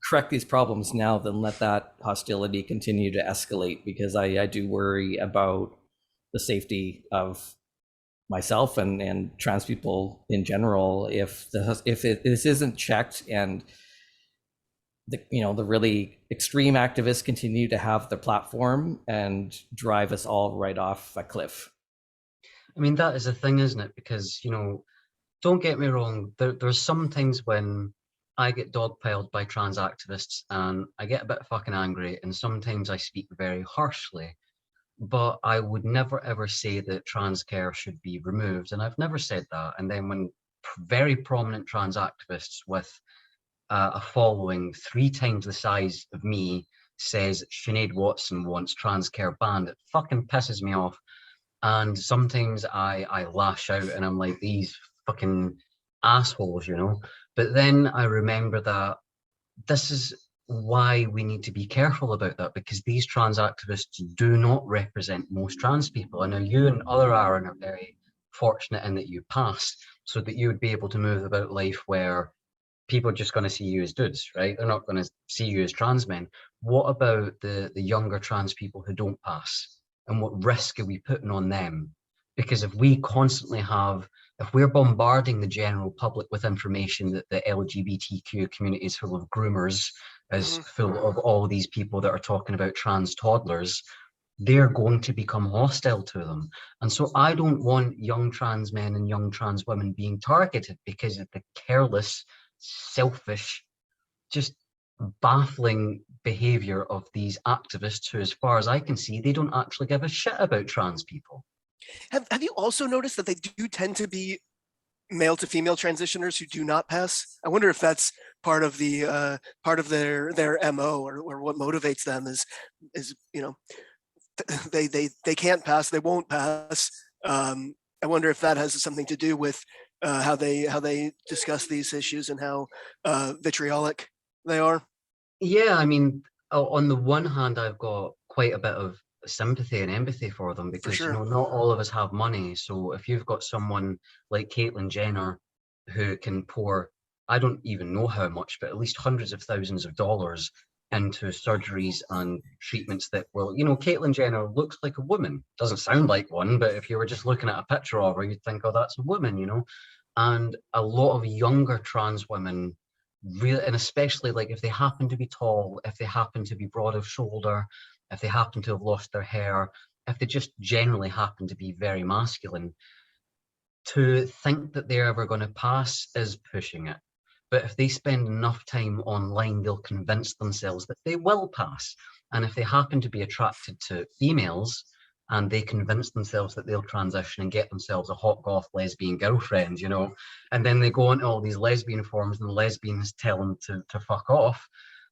correct these problems now than let that hostility continue to escalate, because I do worry about the safety of myself and trans people in general if this isn't checked, and the really extreme activists continue to have the platform and drive us all right off a cliff. I mean, that is the thing, isn't it? Because, don't get me wrong, there's some times when I get dogpiled by trans activists and I get a bit fucking angry, and sometimes I speak very harshly. But I would never ever say that trans care should be removed, and I've never said that. And then when very prominent trans activists with a following 3 times the size of me says Sinead Watson wants trans care banned, it fucking pisses me off. And sometimes I lash out and I'm like, these fucking assholes, But then I remember that this is why we need to be careful about that, because these trans activists do not represent most trans people. I know you and other Aaron are very fortunate in that you pass, so that you would be able to move about life where people are just going to see you as dudes, right? They're not going to see you as trans men. What about the younger trans people who don't pass? And what risk are we putting on them? Because if we're bombarding the general public with information that the LGBTQ community is full of groomers, is full of all these people that are talking about trans toddlers, they're going to become hostile to them. And so I don't want young trans men and young trans women being targeted because of the careless, selfish, just baffling behavior of these activists who, as far as I can see, they don't actually give a shit about trans people. Have you also noticed that they do tend to be male to female transitioners who do not pass? I wonder if that's part of the part of their MO, or what motivates them is they can't pass, they won't pass. I wonder if that has something to do with how they discuss these issues and how vitriolic they are. Yeah, I mean, on the one hand, I've got quite a bit of sympathy and empathy for them, because sure. not all of us have money. So if you've got someone like Caitlyn Jenner who can pour, I don't even know how much, but at least hundreds of thousands of dollars into surgeries and treatments that will, Caitlyn Jenner looks like a woman. Doesn't sound like one, but if you were just looking at a picture of her, you'd think, oh, that's a woman, And a lot of younger trans women really, and especially like if they happen to be tall, if they happen to be broad of shoulder, if they happen to have lost their hair, if they just generally happen to be very masculine, to think that they're ever going to pass is pushing it. But if they spend enough time online, they'll convince themselves that they will pass. And if they happen to be attracted to females and they convince themselves that they'll transition and get themselves a hot goth lesbian girlfriend, you know, and then they go into all these lesbian forums and the lesbians tell them to fuck off.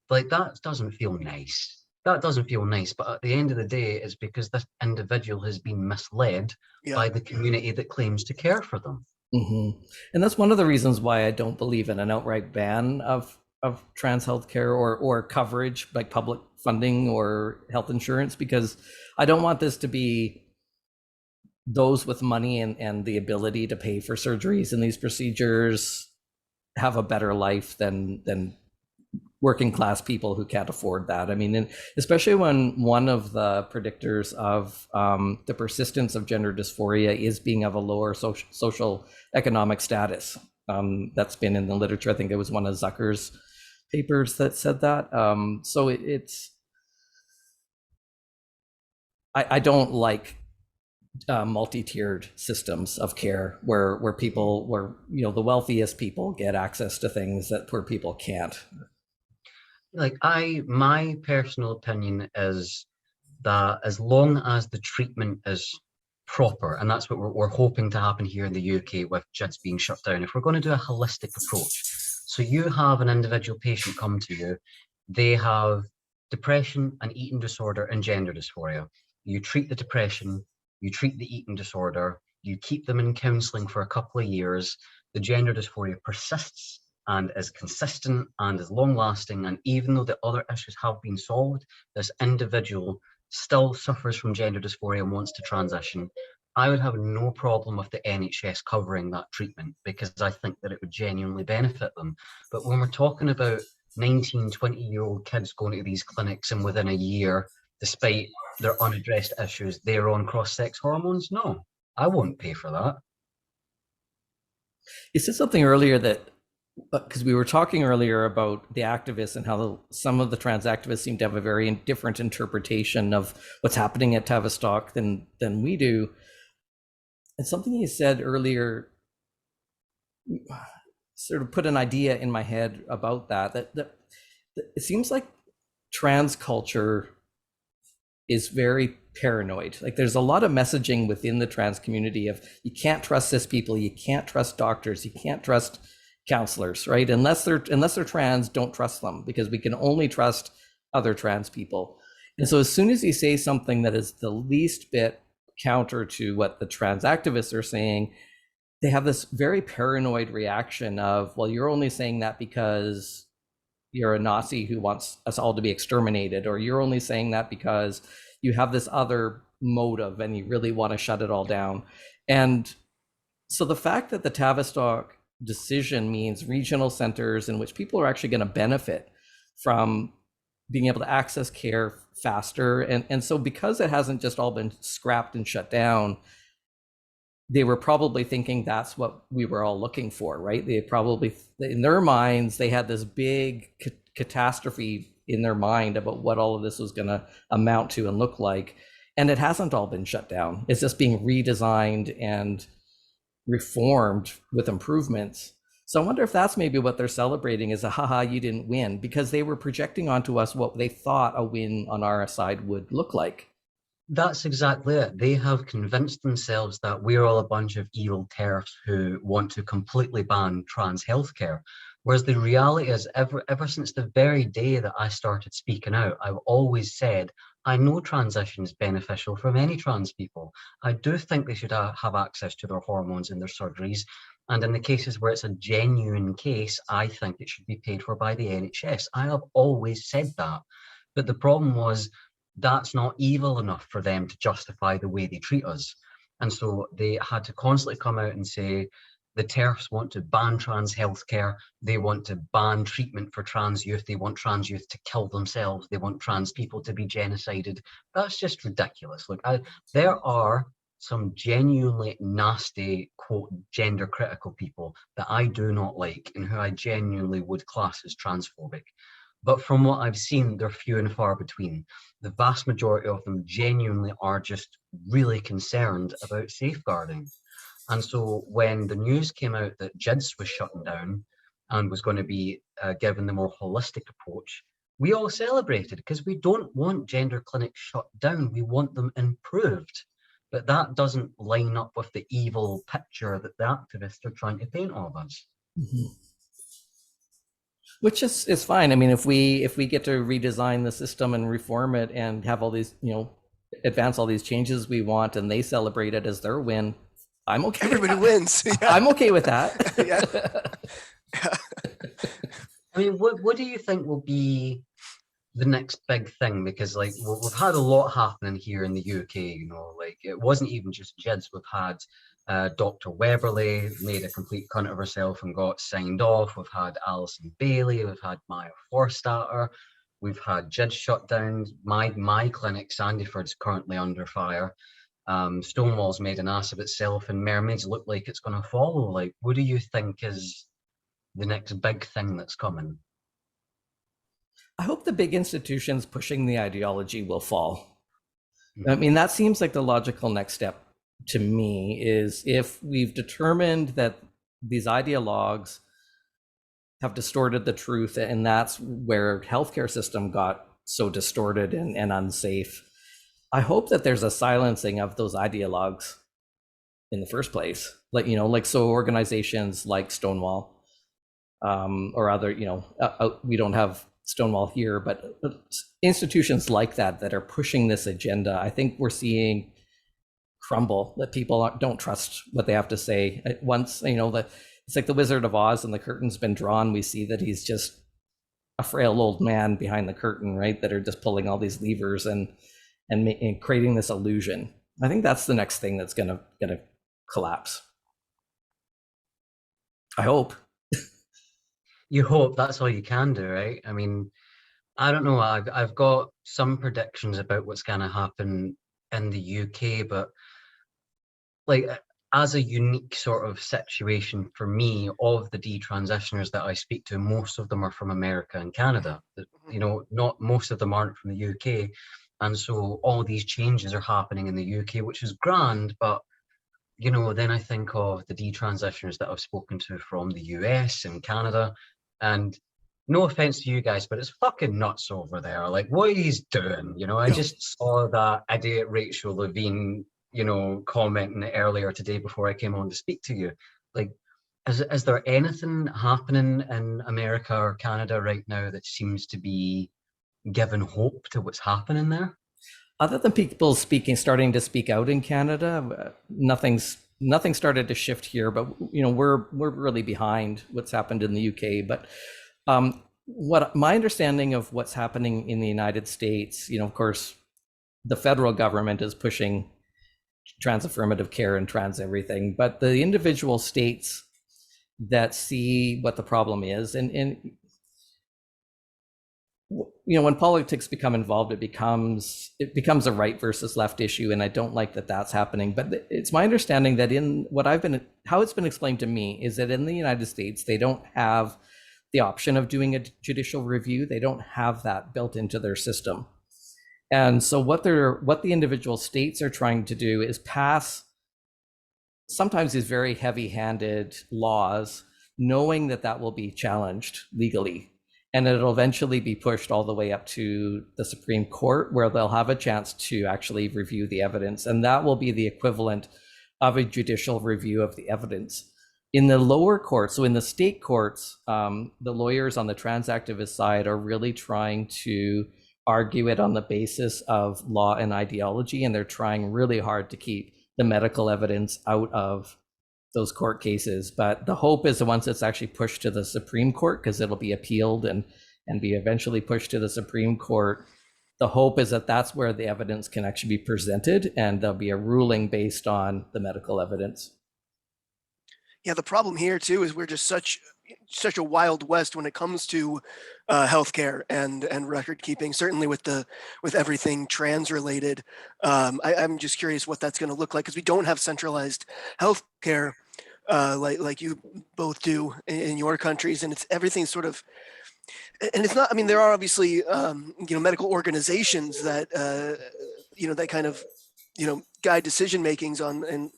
Like, that doesn't feel nice. That doesn't feel nice. But at the end of the day, it's because this individual has been misled by the community that claims to care for them. Mm-hmm. And that's one of the reasons why I don't believe in an outright ban of trans healthcare or coverage, like public funding or health insurance, because I don't want this to be those with money and the ability to pay for surgeries and these procedures have a better life than working class people who can't afford that. I mean, and especially when one of the predictors of the persistence of gender dysphoria is being of a lower social economic status. That's been in the literature. I think it was one of Zucker's papers that said that. So I don't like multi-tiered systems of care where you know, the wealthiest people get access to things that poor people can't. Like, my personal opinion is that as long as the treatment is proper, and that's what we're hoping to happen here in the UK with GIDS being shut down, if we're going to do a holistic approach, so you have an individual patient come to you, they have depression, an eating disorder, and gender dysphoria. You treat the depression, you treat the eating disorder, you keep them in counselling for a couple of years, the gender dysphoria persists and is consistent and is long lasting. And even though the other issues have been solved, this individual still suffers from gender dysphoria and wants to transition. I would have no problem with the NHS covering that treatment because I think that it would genuinely benefit them. But when we're talking about 19, 20-year-old kids going to these clinics and within a year, despite their unaddressed issues, they're on cross-sex hormones, no, I won't pay for that. You said something earlier that, because we were talking earlier about the activists and how some of the trans activists seem to have a very different interpretation of what's happening at Tavistock than we do. And something you said earlier sort of put an idea in my head about that it seems like trans culture is very paranoid. Like, there's a lot of messaging within the trans community of, you can't trust cis people, you can't trust doctors, you can't trust counselors, right? Unless they're trans, don't trust them, because we can only trust other trans people. And so as soon as you say something that is the least bit counter to what the trans activists are saying, they have this very paranoid reaction of, well, you're only saying that because you're a Nazi who wants us all to be exterminated, or you're only saying that because you have this other motive and you really want to shut it all down. And so the fact that the Tavistock decision means regional centers in which people are actually going to benefit from being able to access care faster. And so because it hasn't just all been scrapped and shut down, they were probably thinking that's what we were all looking for, right? They probably, in their minds, they had this big catastrophe in their mind about what all of this was going to amount to and look like. And it hasn't all been shut down. It's just being redesigned and reformed with improvements. So I wonder if that's maybe what they're celebrating, is a haha, you didn't win, because they were projecting onto us what they thought a win on our side would look like. That's exactly it. They have convinced themselves that we're all a bunch of evil TERFs who want to completely ban trans healthcare. Whereas the reality is, ever since the very day that I started speaking out, I've always said, I know transition is beneficial for many trans people. I do think they should have access to their hormones and their surgeries. And in the cases where it's a genuine case, I think it should be paid for by the NHS. I have always said that. But the problem was, that's not evil enough for them to justify the way they treat us. And so they had to constantly come out and say, the TERFs want to ban trans healthcare, they want to ban treatment for trans youth, they want trans youth to kill themselves, they want trans people to be genocided. That's just ridiculous. Look, there are some genuinely nasty, quote, gender critical people that I do not like and who I genuinely would class as transphobic. But from what I've seen, they're few and far between. The vast majority of them genuinely are just really concerned about safeguarding. And so when the news came out that GIDS was shutting down and was going to be given the more holistic approach, we all celebrated because we don't want gender clinics shut down. We want them improved. But that doesn't line up with the evil picture that the activists are trying to paint of us. Mm-hmm. Which is fine. I mean, if we get to redesign the system and reform it and have all these, advance all these changes we want, and they celebrate it as their win, I'm okay. Everybody wins. Yeah. I'm okay with that. Yeah. I mean, what do you think will be the next big thing? Because like we've had a lot happening here in the UK, like it wasn't even just JIDs. We've had Dr. Weberly made a complete cunt of herself and got signed off. We've had Alison Bailey, we've had Maya Forstater, we've had JID shutdowns. My clinic, Sandyford's currently under fire. Stonewall's made an ass of itself, and Mermaids look like it's going to follow. Like, what do you think is the next big thing that's coming? I hope the big institutions pushing the ideology will fall. I mean, that seems like the logical next step to me, is if we've determined that these ideologues have distorted the truth, and that's where healthcare system got so distorted and unsafe. I hope that there's a silencing of those ideologues in the first place. So organizations like Stonewall, or other, we don't have Stonewall here, but institutions like that are pushing this agenda, I think we're seeing crumble, that people don't trust what they have to say. Once, it's like the Wizard of Oz and the curtain's been drawn, we see that he's just a frail old man behind the curtain, right? That are just pulling all these levers and creating this illusion. I think that's the next thing that's gonna collapse. I hope. You hope. That's all you can do, right? I mean, I don't know. I've got some predictions about what's going to happen in the UK, but like as a unique sort of situation for me, of the detransitioners that I speak to, most of them are from America and Canada. Not most of them aren't from the UK, and so all these changes are happening in the UK, which is grand. But then I think of the detransitioners that I've spoken to from the US and Canada. And no offense to you guys, but it's fucking nuts over there. Like, what he's doing, I just saw that idiot Rachel Levine, commenting earlier today before I came on to speak to you. Like, is there anything happening in America or Canada right now that seems to be giving hope to what's happening there? Other than people starting to speak out in Canada, nothing started to shift here, but we're really behind what's happened in the UK. But what my understanding of what's happening in the United States, of course, the federal government is pushing trans affirmative care and trans everything, but the individual states that see what the problem is, and when politics become involved, it becomes a right versus left issue, and I don't like that that's happening. But it's my understanding that how it's been explained to me is that in the United States, they don't have the option of doing a judicial review. They don't have that built into their system. And so what the individual states are trying to do is pass sometimes these very heavy-handed laws, knowing that will be challenged legally. And it'll eventually be pushed all the way up to the Supreme Court, where they'll have a chance to actually review the evidence. And that will be the equivalent of a judicial review of the evidence. In the lower courts, so in the state courts, the lawyers on the trans activist side are really trying to argue it on the basis of law and ideology. And they're trying really hard to keep the medical evidence out of those court cases. But the hope is that once it's actually pushed to the Supreme Court, because it'll be appealed and be eventually pushed to the Supreme Court, the hope is that that's where the evidence can actually be presented, and there'll be a ruling based on the medical evidence. Yeah, the problem here too is we're just such a wild west when it comes to healthcare and record keeping. Certainly with everything trans related, I'm just curious what that's going to look like, because we don't have centralized healthcare like you both do in your countries, and it's everything sort of. And it's not. I mean, there are obviously medical organizations that that kind of guide decision makings on and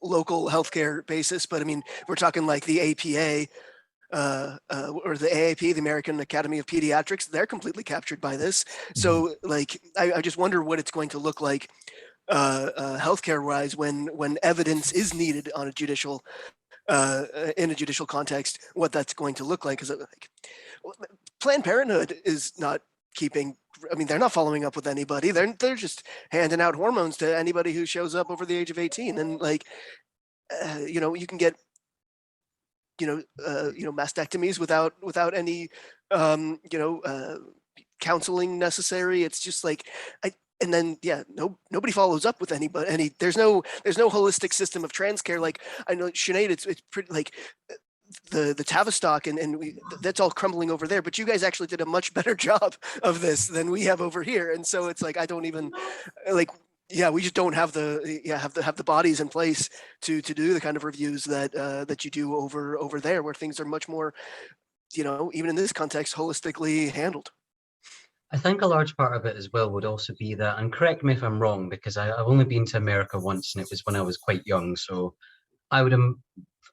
local healthcare basis. But I mean, we're talking like the APA, or the AAP, the American Academy of Pediatrics, they're completely captured by this. So like, I just wonder what it's going to look like healthcare wise when evidence is needed on a judicial in a judicial context, what that's going to look like. Because like, Planned Parenthood is not keeping. I mean, they're not following up with anybody. They're just handing out hormones to anybody who shows up over the age of 18, and like, you can get mastectomies without any counseling necessary. It's just like and then nobody follows up with anybody. There's no holistic system of trans care. Like I know Sinead, it's pretty like the Tavistock and that's all crumbling over there. But you guys actually did a much better job of this than we have over here. And so it's like I don't even like. Yeah, we just don't have the bodies in place to do the kind of reviews that you do over there, where things are much more, even in this context, holistically handled. I think a large part of it as well would also be that, and correct me if I'm wrong, because I've only been to America once, and it was when I was quite young. So I would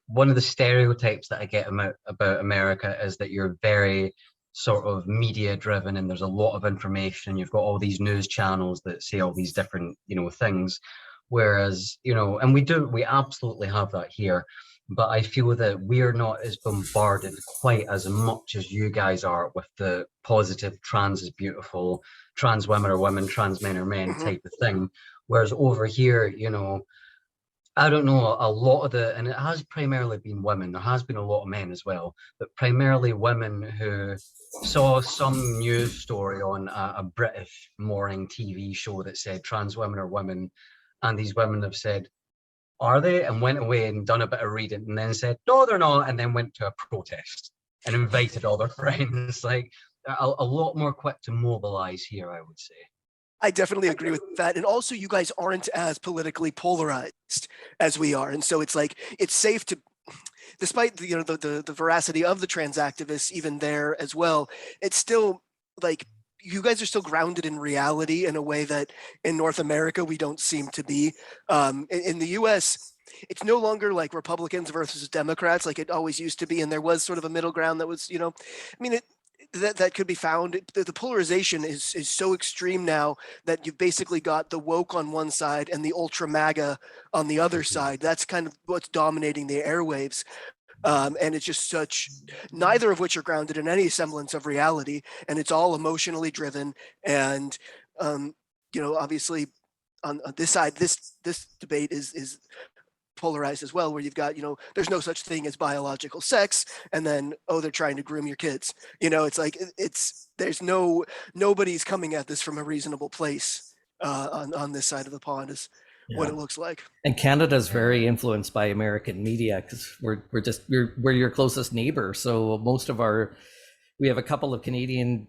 one of the stereotypes that I get about America is that you're very sort of media driven and there's a lot of information. You've got all these news channels that say all these different, things. Whereas, and we absolutely have that here. But I feel that we're not as bombarded quite as much as you guys are with the positive trans is beautiful, trans women are women, trans men are men type of thing. Whereas over here, I don't know, a lot of and it has primarily been women, there has been a lot of men as well, but primarily women who saw some news story on a British morning TV show that said trans women are women, and these women have said, are they? And went away and done a bit of reading and then said, no, they're not, and then went to a protest and invited all their friends. Like a lot more quick to mobilize here, I would say. I definitely agree with that. And also you guys aren't as politically polarized as we are. And so it's like, it's safe to, despite the veracity of the trans activists even there as well, it's still like, you guys are still grounded in reality in a way that in North America, we don't seem to be. In the US, it's no longer like Republicans versus Democrats like it always used to be. And there was sort of a middle ground that was, that could be found. The polarization is so extreme now that you've basically got the woke on one side and the ultra MAGA on the other side. That's kind of what's dominating the airwaves. And it's just neither of which are grounded in any semblance of reality. And it's all emotionally driven. And, obviously on this side, this debate is polarized as well, where you've got, there's no such thing as biological sex, and then, they're trying to groom your kids. It's like, nobody's coming at this from a reasonable place on this side of the pond is what it looks like. And Canada's very influenced by American media because we're your closest neighbor. So we have a couple of Canadian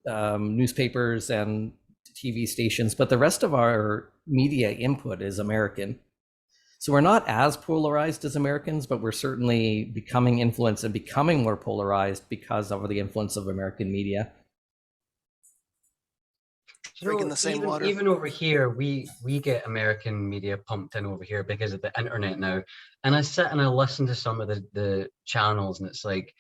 newspapers and TV stations, but the rest of our media input is American. So we're not as polarized as Americans, but we're certainly becoming influenced and becoming more polarized because of the influence of American media. Drinking the same water. Even over here, we get American media pumped in over here because of the internet now. And I sit and I listen to some of the channels, and it's like,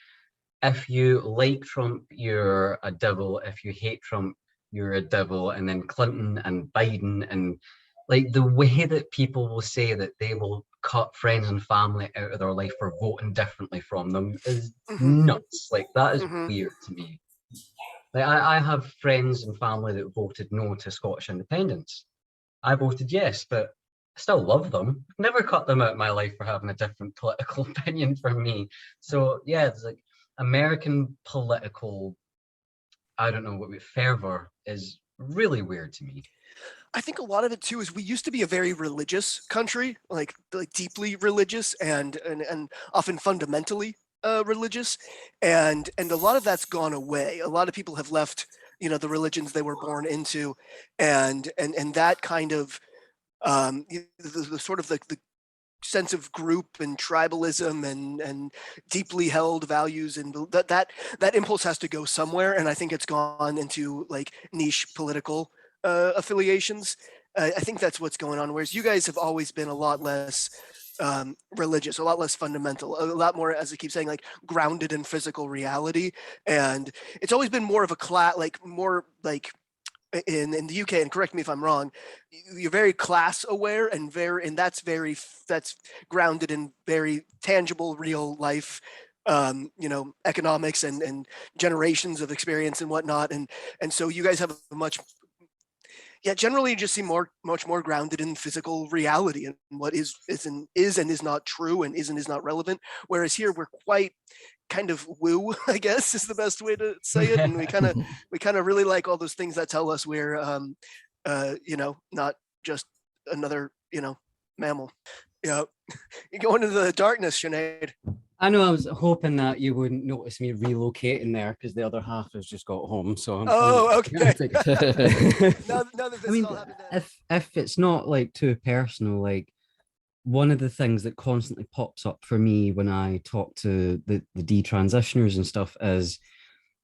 if you like Trump, you're a devil. If you hate Trump, you're a devil. And then Clinton and Biden, and like the way that people will say that they will cut friends and family out of their life for voting differently from them is nuts. Like that is weird to me. Like I have friends and family that voted no to Scottish independence. I voted yes, but I still love them. Never cut them out of my life for having a different political opinion from me. So yeah, it's like American political, I don't know what fervor is really weird to me. I think a lot of it too is we used to be a very religious country, like deeply religious and often fundamentally religious, and a lot of that's gone away. A lot of people have left, the religions they were born into, and that kind of the sort of the sense of group and tribalism and deeply held values, and that impulse has to go somewhere. And I think it's gone into like niche political affiliations. I think that's what's going on. Whereas you guys have always been a lot less religious, a lot less fundamental, a lot more, as I keep saying, like grounded in physical reality. And it's always been more of a class, like more like in the UK, and correct me if I'm wrong, you're very class aware and that's grounded in very tangible, real life, economics and generations of experience and whatnot. And so you guys have a much, yeah, generally you just seem much more grounded in physical reality and what is and is not true and is not relevant. Whereas here we're quite kind of woo, I guess is the best way to say it. And we kind of really like all those things that tell us we're, not just another, mammal. Yeah. You go into the darkness, Sinead. I know I was hoping that you wouldn't notice me relocating there because the other half has just got home. So okay. now that this I mean, all happened, if it's not like too personal, like one of the things that constantly pops up for me when I talk to the detransitioners and stuff is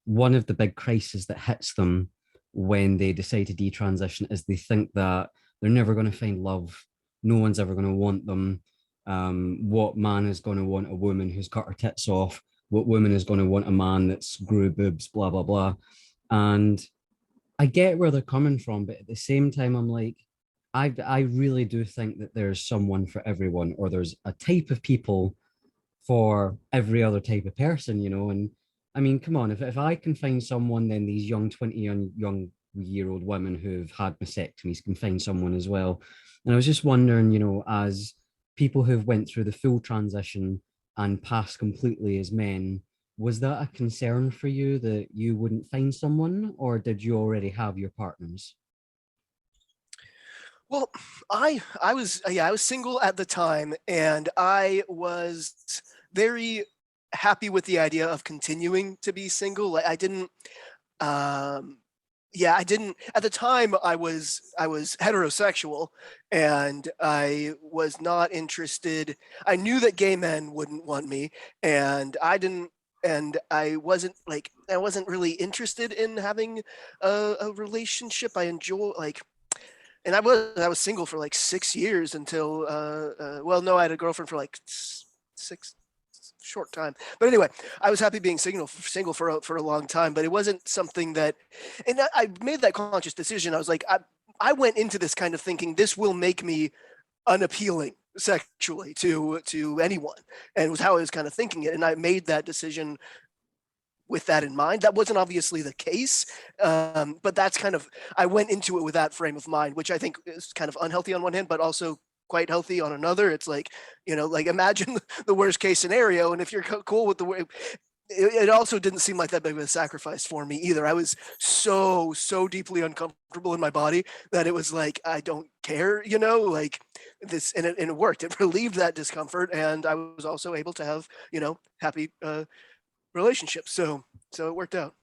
one of the big crises that hits them when they decide to detransition is they think that they're never going to find love. No one's ever going to want them. What man is going to want a woman who's cut her tits off? What woman is going to want a man that's grew boobs, blah, blah, blah. And I get where they're coming from, but at the same time, I'm like, I really do think that there's someone for everyone, or there's a type of people for every other type of person, And I mean, come on, if I can find someone, then these young 20-year-old women who've had mastectomies can find someone as well. And I was just wondering, as people who've went through the full transition and passed completely as men, was that a concern for you that you wouldn't find someone, or did you already have your partners? Well, I was single at the time, and I was very happy with the idea of continuing to be single. I didn't I didn't at the time. I was heterosexual, and I was not interested. I knew that gay men wouldn't want me, and I wasn't really interested in having a relationship. I enjoy and I was single for like 6 years until no, I had a girlfriend for like six short time. But anyway, I was happy being single for a long time, but it wasn't something that, and I made that conscious decision. I was like, I went into this kind of thinking this will make me unappealing sexually to anyone, and it was how I was kind of thinking it. And I made that decision with that in mind. That wasn't obviously the case, but that's kind of, I went into it with that frame of mind, which I think is kind of unhealthy on one hand, but also quite healthy on another. It's like, like imagine the worst case scenario, and if you're cool with the way, it also didn't seem like that big of a sacrifice for me either. I was so deeply uncomfortable in my body that it was like, I don't care, like this, and it worked. It relieved that discomfort, and I was also able to have, happy relationships. So it worked out.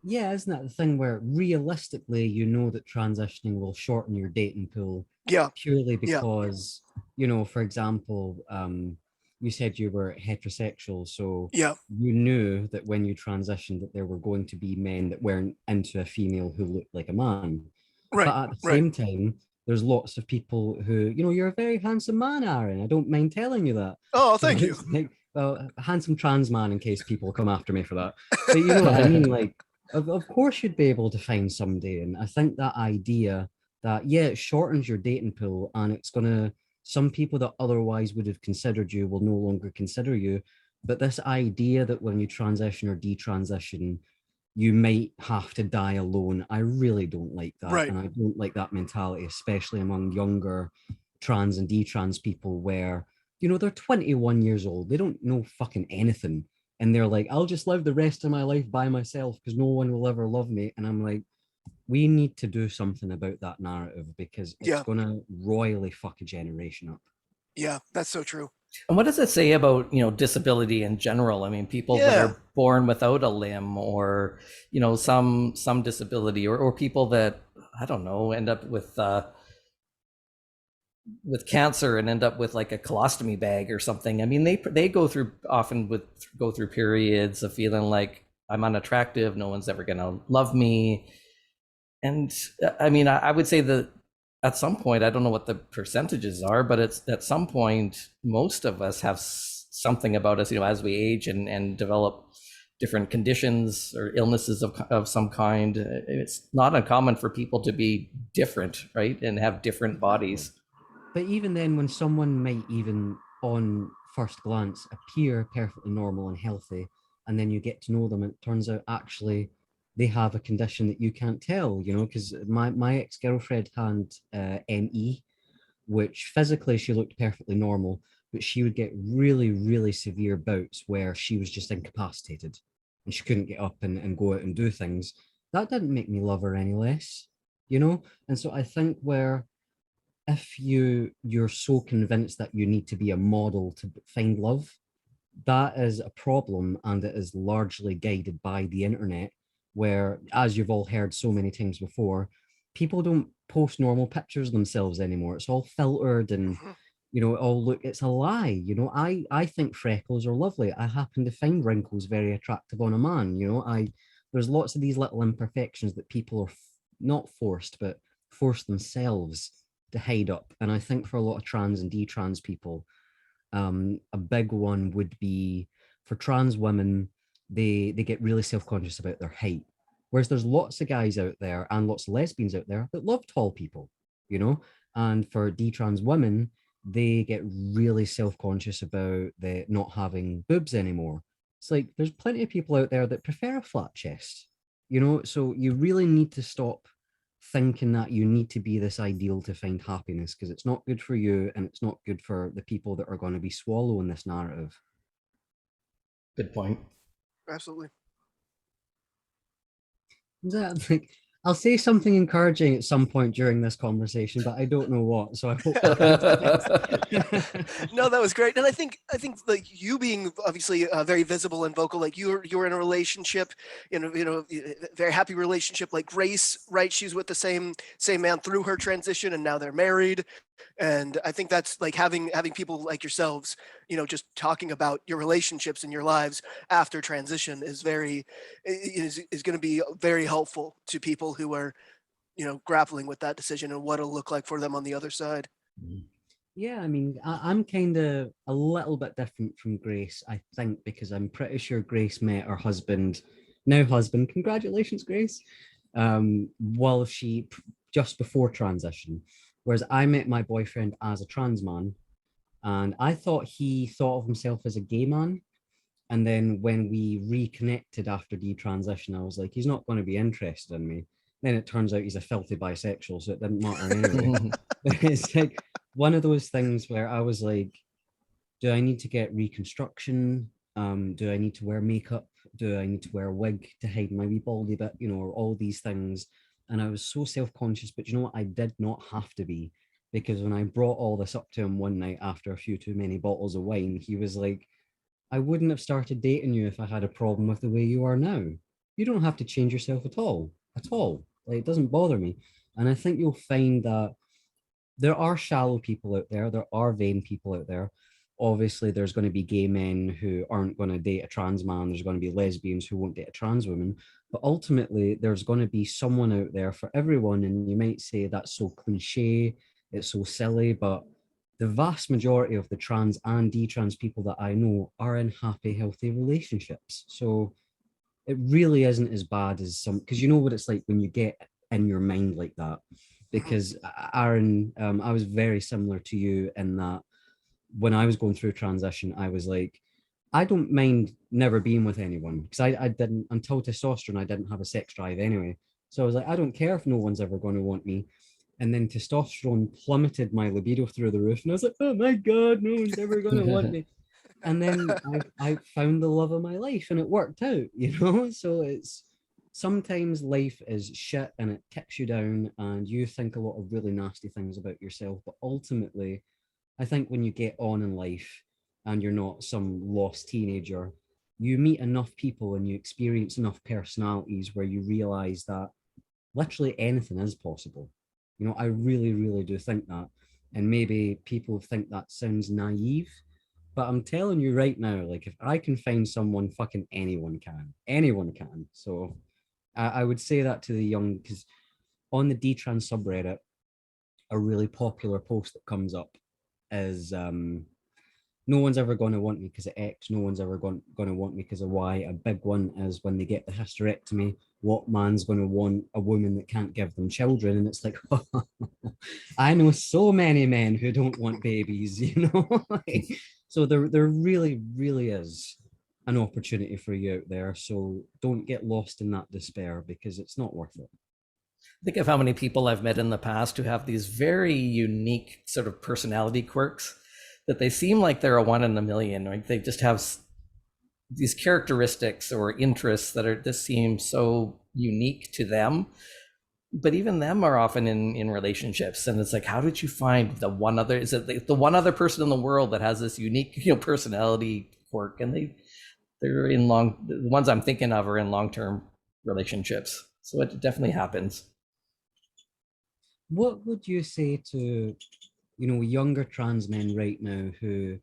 Yeah, isn't that the thing where realistically that transitioning will shorten your dating pool? Yeah. Purely because, for example, you said you were heterosexual, so Yeah. you knew that when you transitioned that there were going to be men that weren't into a female who looked like a man. Right. But at the same time, there's lots of people who, you're a very handsome man, Aaron. I don't mind telling you that. Oh, thank you. Like, well, a handsome trans man, in case people come after me for that. But you know what I mean? Like, of course you'd be able to find somebody. And I think that idea that, yeah, it shortens your dating pool, and it's going to, some people that otherwise would have considered you will no longer consider you. But this idea that when you transition or detransition, you might have to die alone, I really don't like that. Right. And I don't like that mentality, especially among younger trans and detrans people where, they're 21 years old. They don't know fucking anything. And they're like, I'll just live the rest of my life by myself because no one will ever love me. And I'm like, we need to do something about that narrative because it's going to royally fuck a generation up. Yeah, that's so true. And what does it say about, disability in general? I mean, people that are born without a limb or, some disability or people that, I don't know, end up with cancer and end up with like a colostomy bag or something. I mean, they go through periods of feeling like I'm unattractive. No one's ever going to love me. And I mean, I would say that at some point, I don't know what the percentages are, but it's at some point, most of us have something about us, as we age and develop different conditions or illnesses of some kind. It's not uncommon for people to be different, right? And have different bodies. But even then, when someone might even on first glance appear perfectly normal and healthy, and then you get to know them, and it turns out actually they have a condition that you can't tell, because my ex-girlfriend had ME, which physically she looked perfectly normal, but she would get really, really severe bouts where she was just incapacitated and she couldn't get up and go out and do things. That didn't make me love her any less, And so I think where if you're so convinced that you need to be a model to find love, that is a problem, and it is largely guided by the internet, where, as you've all heard so many times before, people don't post normal pictures of themselves anymore. It's all filtered and it's a lie. I think freckles are lovely. I happen to find wrinkles very attractive on a man. There's lots of these little imperfections that people are not forced, but force themselves to hide up. And I think for a lot of trans and detrans people, a big one would be for trans women, they get really self-conscious about their height. Whereas there's lots of guys out there and lots of lesbians out there that love tall people, And for detrans women, they get really self-conscious about the not having boobs anymore. It's like there's plenty of people out there that prefer a flat chest, So you really need to stop thinking that you need to be this ideal to find happiness, because it's not good for you and it's not good for the people that are going to be swallowing this narrative. Good point. Absolutely. Like, I'll say something encouraging at some point during this conversation, but I don't know what. So I hope. No, that was great, and I think like you being obviously very visible and vocal, like you're in a relationship, very happy relationship. Like Grace, right? She's with the same man through her transition, and now they're married. And I think that's like having people like yourselves, just talking about your relationships and your lives after transition is going to be very helpful to people who are, grappling with that decision and what it'll look like for them on the other side. Yeah, I mean, I'm kind of a little bit different from Grace, I think, because I'm pretty sure Grace met her husband, now husband. Congratulations, Grace. While she just before transition. Whereas I met my boyfriend as a trans man, and I thought he thought of himself as a gay man. And then when we reconnected after detransition, I was like, he's not going to be interested in me. Then it turns out he's a filthy bisexual, so it didn't matter anyway. It's like one of those things where I was like, do I need to get reconstruction? Do I need to wear makeup? Do I need to wear a wig to hide my wee baldy bit? Or all these things. And I was so self-conscious, but you know what? I did not have to be, because when I brought all this up to him one night after a few too many bottles of wine, he was like, I wouldn't have started dating you if I had a problem with the way you are now. You don't have to change yourself at all. At all. Like, it doesn't bother me. And I think you'll find that there are shallow people out there. There are vain people out there. Obviously, there's going to be gay men who aren't going to date a trans man. There's going to be lesbians who won't date a trans woman. But ultimately, there's going to be someone out there for everyone. And you might say that's so cliche, it's so silly, but the vast majority of the trans and detrans people that I know are in happy, healthy relationships. So it really isn't as bad as some, because you know what it's like when you get in your mind like that. Because Aaron, I was very similar to you in that when I was going through transition, I was like, I don't mind never being with anyone, because I didn't, until testosterone, I didn't have a sex drive anyway. So I was like, I don't care if no one's ever going to want me. And then testosterone plummeted my libido through the roof. And I was like, oh my God, no one's ever going to want me. And then I found the love of my life and it worked out, So it's sometimes life is shit and it kicks you down and you think a lot of really nasty things about yourself. But ultimately, I think when you get on in life and you're not some lost teenager, you meet enough people and you experience enough personalities where you realize that literally anything is possible. I really, really do think that. And maybe people think that sounds naive, but I'm telling you right now, like if I can find someone, fucking anyone can. Anyone can. So I would say that to the young, because on the detrans subreddit, a really popular post that comes up is no one's ever going to want me because of X. No one's ever going to want me because of Y. A big one is when they get the hysterectomy, what man's going to want a woman that can't give them children? And it's like, I know so many men who don't want babies, you know? So there really, really is an opportunity for you out there. So don't get lost in that despair because it's not worth it. Think of how many people I've met in the past who have these very unique sort of personality quirks that they seem like they're a one in a million, right? They just have these characteristics or interests that are just seem so unique to them. But even them are often in relationships, and it's like, how did you find the one other? Is it the one other person in the world that has this unique, personality quirk? And they're in the ones I'm thinking of are in long-term relationships. So it definitely happens. What would you say to younger trans men right now who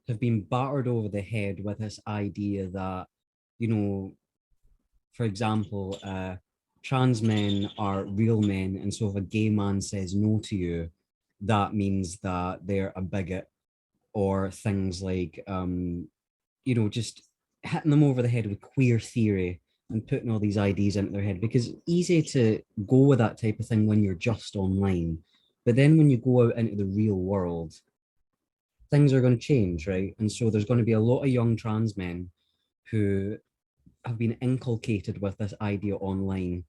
have been battered over the head with this idea that, for example, trans men are real men, and so if a gay man says no to you, that means that they're a bigot, or things like, just hitting them over the head with queer theory and putting all these ideas into their head, because it's easy to go with that type of thing when you're just online. But then when you go out into the real world, things are going to change, right? And so there's going to be a lot of young trans men who have been inculcated with this idea online,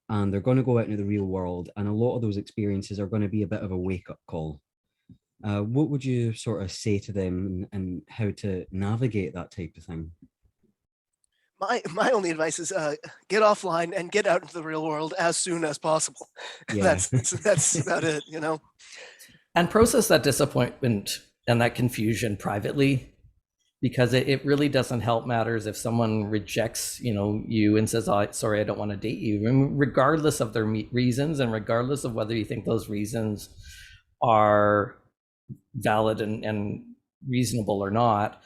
and they're going to go out into the real world, and a lot of those experiences are going to be a bit of a wake-up call. What would you sort of say to them and how to navigate that type of thing? My only advice is get offline and get out into the real world as soon as possible. Yeah. That's about it, And process that disappointment and that confusion privately, because it really doesn't help matters if someone rejects you and says, "Oh, sorry, I don't want to date you," and regardless of their reasons, and regardless of whether you think those reasons are valid and reasonable or not.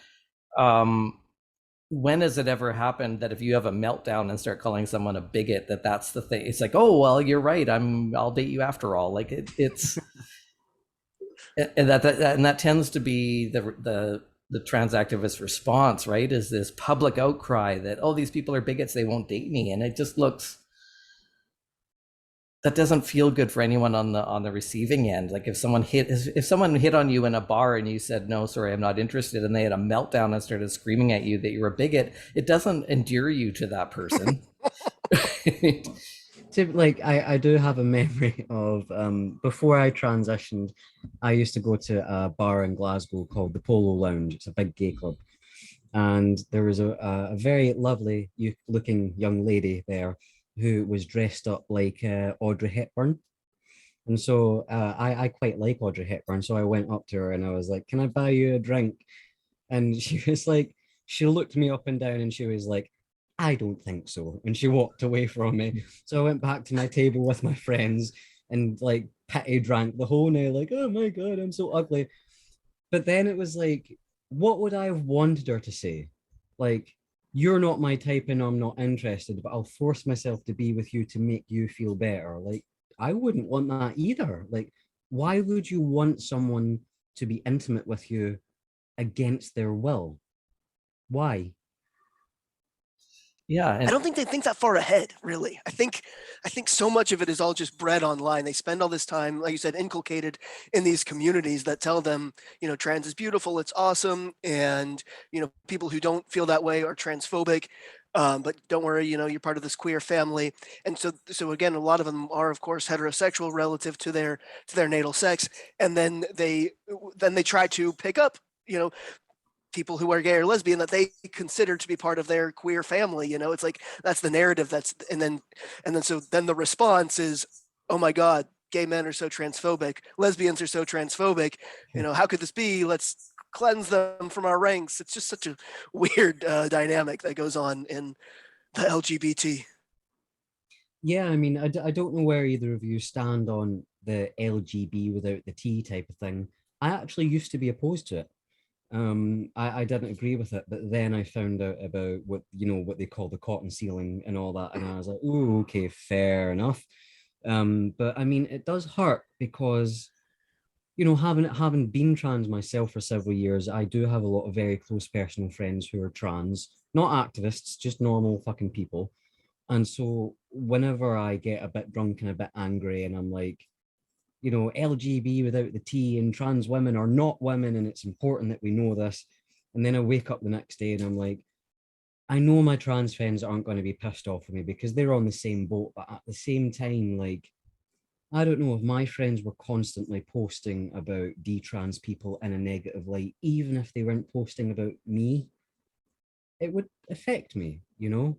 When has it ever happened that if you have a meltdown and start calling someone a bigot, that's the thing? It's like, oh, well, you're right, I'll date you after all. Like it's and that tends to be the trans activist response, right? Is this public outcry that, oh, these people are bigots, they won't date me. And it just that doesn't feel good for anyone on the receiving end. Like if someone hit on you in a bar and you said, "No, sorry, I'm not interested," and they had a meltdown and started screaming at you that you're a bigot, it doesn't endear you to that person. I do have a memory of before I transitioned, I used to go to a bar in Glasgow called the Polo Lounge. It's a big gay club, and there was a very lovely looking young lady there who was dressed up like Audrey Hepburn. And so I quite like Audrey Hepburn. So I went up to her and I was like, "Can I buy you a drink?" And she was like, she looked me up and down and she was like, "I don't think so." And she walked away from me. So I went back to my table with my friends and like pity drank the whole night, like, "Oh my God, I'm so ugly." But then it was like, what would I have wanted her to say? Like, "You're not my type and I'm not interested, but I'll force myself to be with you to make you feel better." Like, I wouldn't want that either. Like, why would you want someone to be intimate with you against their will? Why? Yeah. I don't think they think that far ahead, really. I think so much of it is all just bred online. They spend all this time, like you said, inculcated in these communities that tell them, trans is beautiful, it's awesome, and people who don't feel that way are transphobic. But don't worry, you're part of this queer family. And so again, a lot of them are, of course, heterosexual relative to their natal sex, and then they try to pick up, people who are gay or lesbian that they consider to be part of their queer family. It's like that's the narrative. And then the response is, "Oh my God, gay men are so transphobic, lesbians are so transphobic. How could this be? Let's cleanse them from our ranks." It's just such a weird dynamic that goes on in the LGBT. Yeah, I mean, I don't know where either of you stand on the LGB without the T type of thing. I actually used to be opposed to it. I didn't agree with it, but then I found out about what they call the cotton ceiling and all that, and I was like, "Ooh, okay, fair enough." But I mean, it does hurt because, you know, having been trans myself for several years, I do have a lot of very close personal friends who are trans, not activists, just normal fucking people. And so whenever I get a bit drunk and a bit angry and I'm like, you know, LGB without the T and trans women are not women and it's important that we know this. And then I wake up the next day and I'm like, I know my trans friends aren't going to be pissed off with me because they're on the same boat, but at the same time, like, I don't know if my friends were constantly posting about detrans people in a negative light, even if they weren't posting about me, it would affect me, you know?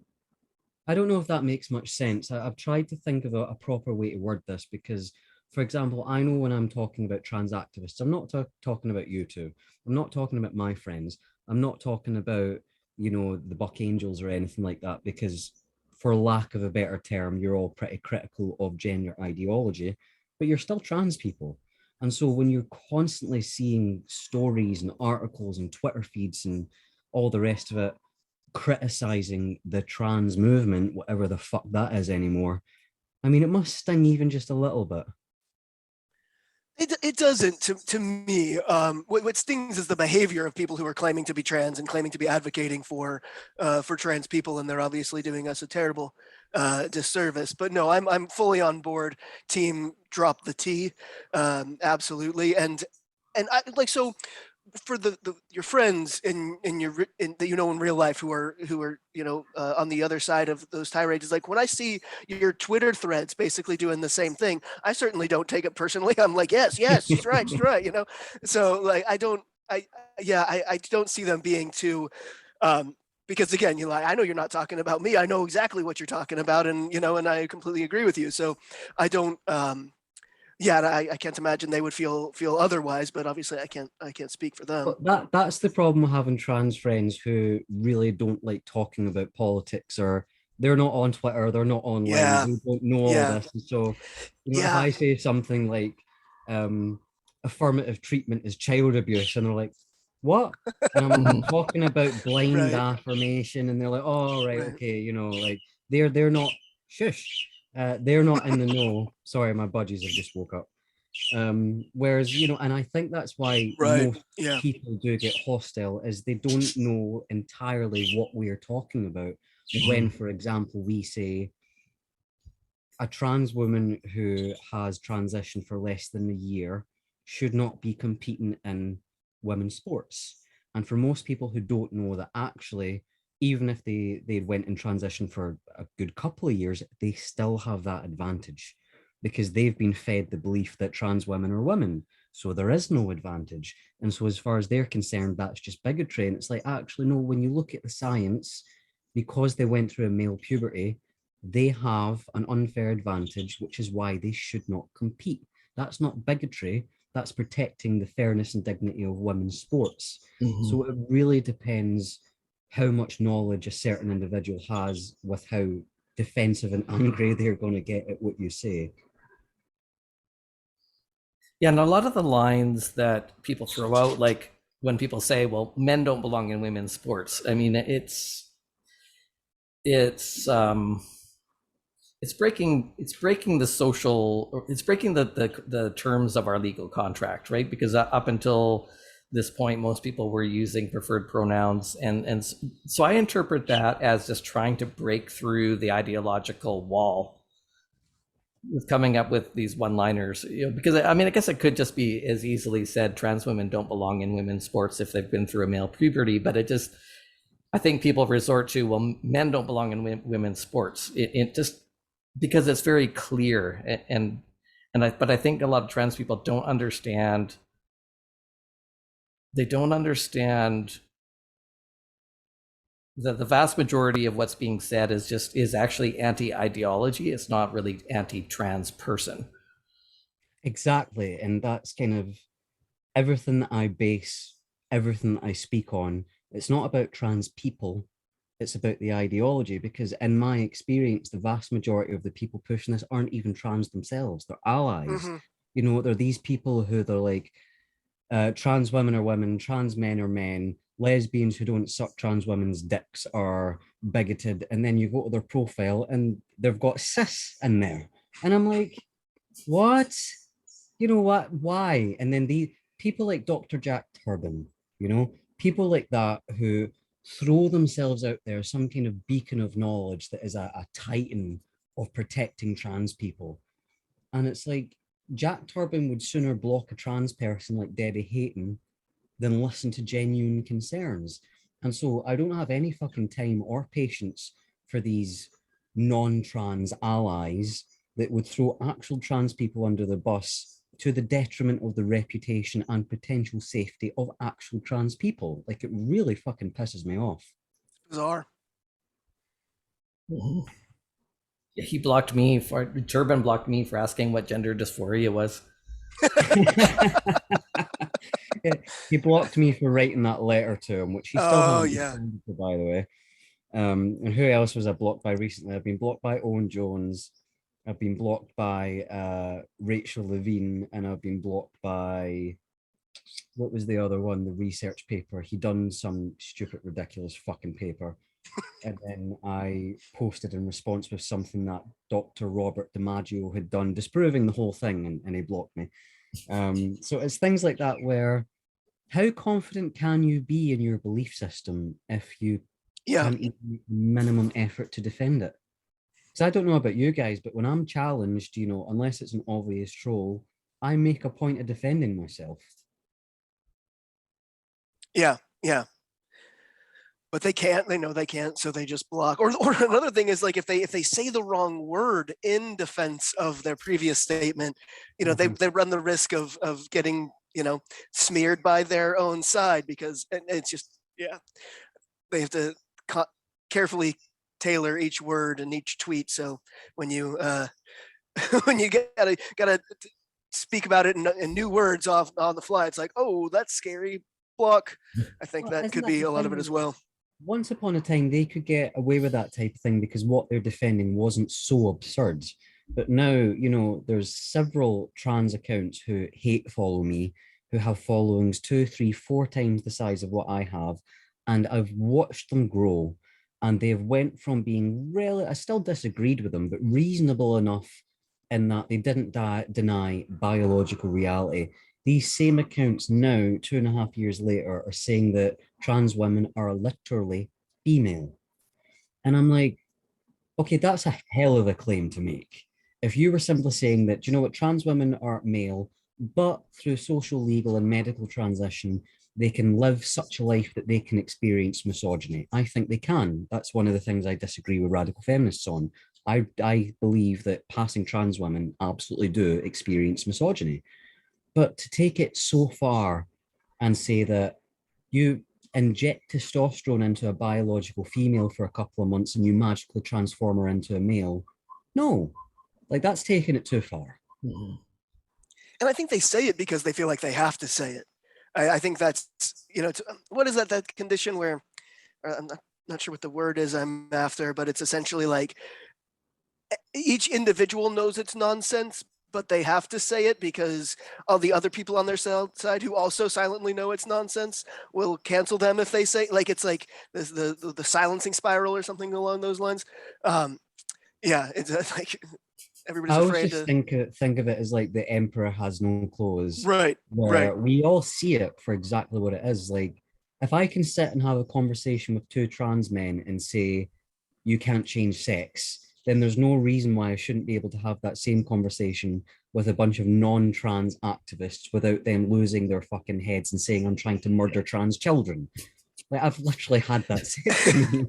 I don't know if that makes much sense. Have tried to think of a proper way to word this because, for example, I know when I'm talking about trans activists, I'm not talking about you two. I'm not talking about my friends. I'm not talking about, you know, the Buck Angels or anything like that, because for lack of a better term, you're all pretty critical of gender ideology, but you're still trans people. And so when you're constantly seeing stories and articles and Twitter feeds and all the rest of it criticizing the trans movement, whatever the fuck that is anymore, I mean, it must sting even just a little bit. It doesn't to me. What stings is the behavior of people who are claiming to be trans and claiming to be advocating for trans people, and they're obviously doing us a terrible disservice. But no, I'm fully on board. Team drop the T, absolutely. And I like so for the your friends in your that you know in real life who are you know on the other side of those tirades, like when I see your Twitter threads basically doing the same thing, I certainly don't take it personally. I'm like, yes, she's right, you know. So like I don't I don't see them being too because again, you like I know you're not talking about me. I know exactly what you're talking about, and you know, and I completely agree with you. So I don't yeah, I can't imagine they would feel otherwise, but obviously I can't speak for them. But that's the problem with having trans friends who really don't like talking about politics, or they're not on Twitter, they're not online, Yeah, they don't know all yeah, this. And so, you know, if yeah, I say something like affirmative treatment is child abuse, and they're like, what? And I'm Mhm. talking about blind right, affirmation, and they're like, oh right, right, okay, you know, like they're not shush. They're not in the know. Sorry, my budgies have just woke up. Whereas, you know, and I think that's why right, most yeah, people do get hostile is they don't know entirely what we're talking about. When, Mhm. for example, we say a trans woman who has transitioned for less than a year should not be competing in women's sports. And for most people who don't know that, actually, even if they went in transition for a good couple of years, they still have that advantage because they've been fed the belief that trans women are women. So there is no advantage. And so as far as they're concerned, that's just bigotry. And it's like, actually, no, when you look at the science, because they went through a male puberty, they have an unfair advantage, which is why they should not compete. That's not bigotry, that's protecting the fairness and dignity of women's sports. Mhm. So it really depends how much knowledge a certain individual has with how defensive and angry they're going to get at what you say. Yeah, and a lot of the lines that people throw out, like when people say, "Well, men don't belong in women's sports," I mean, it's it's breaking the social, or it's breaking the terms of our legal contract, right? Because up until this point, most people were using preferred pronouns, and so I interpret that as just trying to break through the ideological wall with coming up with these one-liners, you know, because I mean, I guess it could just be as easily said, trans women don't belong in women's sports if they've been through a male puberty, but it just, I think people resort to, well, men don't belong in women's sports. It just, because it's very clear, but I think a lot of trans people don't understand. They don't understand that the vast majority of what's being said is actually anti-ideology. It's not really anti-trans person. Exactly. And that's kind of everything that I base everything that I speak on. It's not about trans people, it's about the ideology. Because in my experience, the vast majority of the people pushing this aren't even trans themselves, they're allies. hmm You know, they're these people who they're like, trans women are women, trans men are men, lesbians who don't suck trans women's dicks are bigoted. And then you go to their profile and they've got cis in there. And I'm like, what? You know what? Why? And then the people like Dr. Jack Turban, people like that who throw themselves out there, some kind of beacon of knowledge that is a titan of protecting trans people. And it's like Jack Turban would sooner block a trans person like Debbie Hayton than listen to genuine concerns. And so I don't have any fucking time or patience for these non-trans allies that would throw actual trans people under the bus to the detriment of the reputation and potential safety of actual trans people. Like, it really fucking pisses me off. Bizarre. Mhm. Yeah, Turban blocked me for asking what gender dysphoria was. He blocked me for writing that letter to him, which he still hasn't responded to, by the way. And who else was I blocked by recently? I've been blocked by Owen Jones. I've been blocked by Rachel Levine, and I've been blocked by, what was the other one? The research paper. He done some stupid, ridiculous fucking paper. And then I posted in response with something that Dr. Robert DiMaggio had done, disproving the whole thing, and he blocked me. So it's things like that where how confident can you be in your belief system if you can't make minimum effort to defend it? Because I don't know about you guys, but when I'm challenged, unless it's an obvious troll, I make a point of defending myself. Yeah. But they can't. They know they can't, so they just block. Or another thing is, like, if they say the wrong word in defense of their previous statement, they run the risk of getting smeared by their own side, because it's just they have to carefully tailor each word and each tweet. So when you when you gotta speak about it in new words on the fly, it's like, oh, that's scary. Block. I think that could be a lot of it as well. Once upon a time, they could get away with that type of thing because what they're defending wasn't so absurd. But now, there's several trans accounts who hate follow me, who have followings 2, 3, 4 times the size of what I have. And I've watched them grow. And they've went from being I still disagreed with them, but reasonable enough in that they didn't deny biological reality. These same accounts now, 2.5 years later, are saying that trans women are literally female. And I'm like, okay, that's a hell of a claim to make. If you were simply saying that, trans women are male, but through social, legal, and medical transition, they can live such a life that they can experience misogyny. I think they can. That's one of the things I disagree with radical feminists on. I believe that passing trans women absolutely do experience misogyny. But to take it so far and say that you inject testosterone into a biological female for a couple of months and you magically transform her into a male, no, like, that's taking it too far. And I think they say it because they feel like they have to say it. I think that's, what is that condition where, I'm not sure what the word is I'm after, but it's essentially like each individual knows it's nonsense, but they have to say it because all the other people on their side who also silently know it's nonsense will cancel them if they say, like, it's like the silencing spiral or something along those lines. It's like everybody's afraid to think of it as like the emperor has no clothes. Right. We all see it for exactly what it is. Like, if I can sit and have a conversation with 2 trans men and say you can't change sex, then there's no reason why I shouldn't be able to have that same conversation with a bunch of non-trans activists without them losing their fucking heads and saying I'm trying to murder trans children. Like, I've literally had that said to me.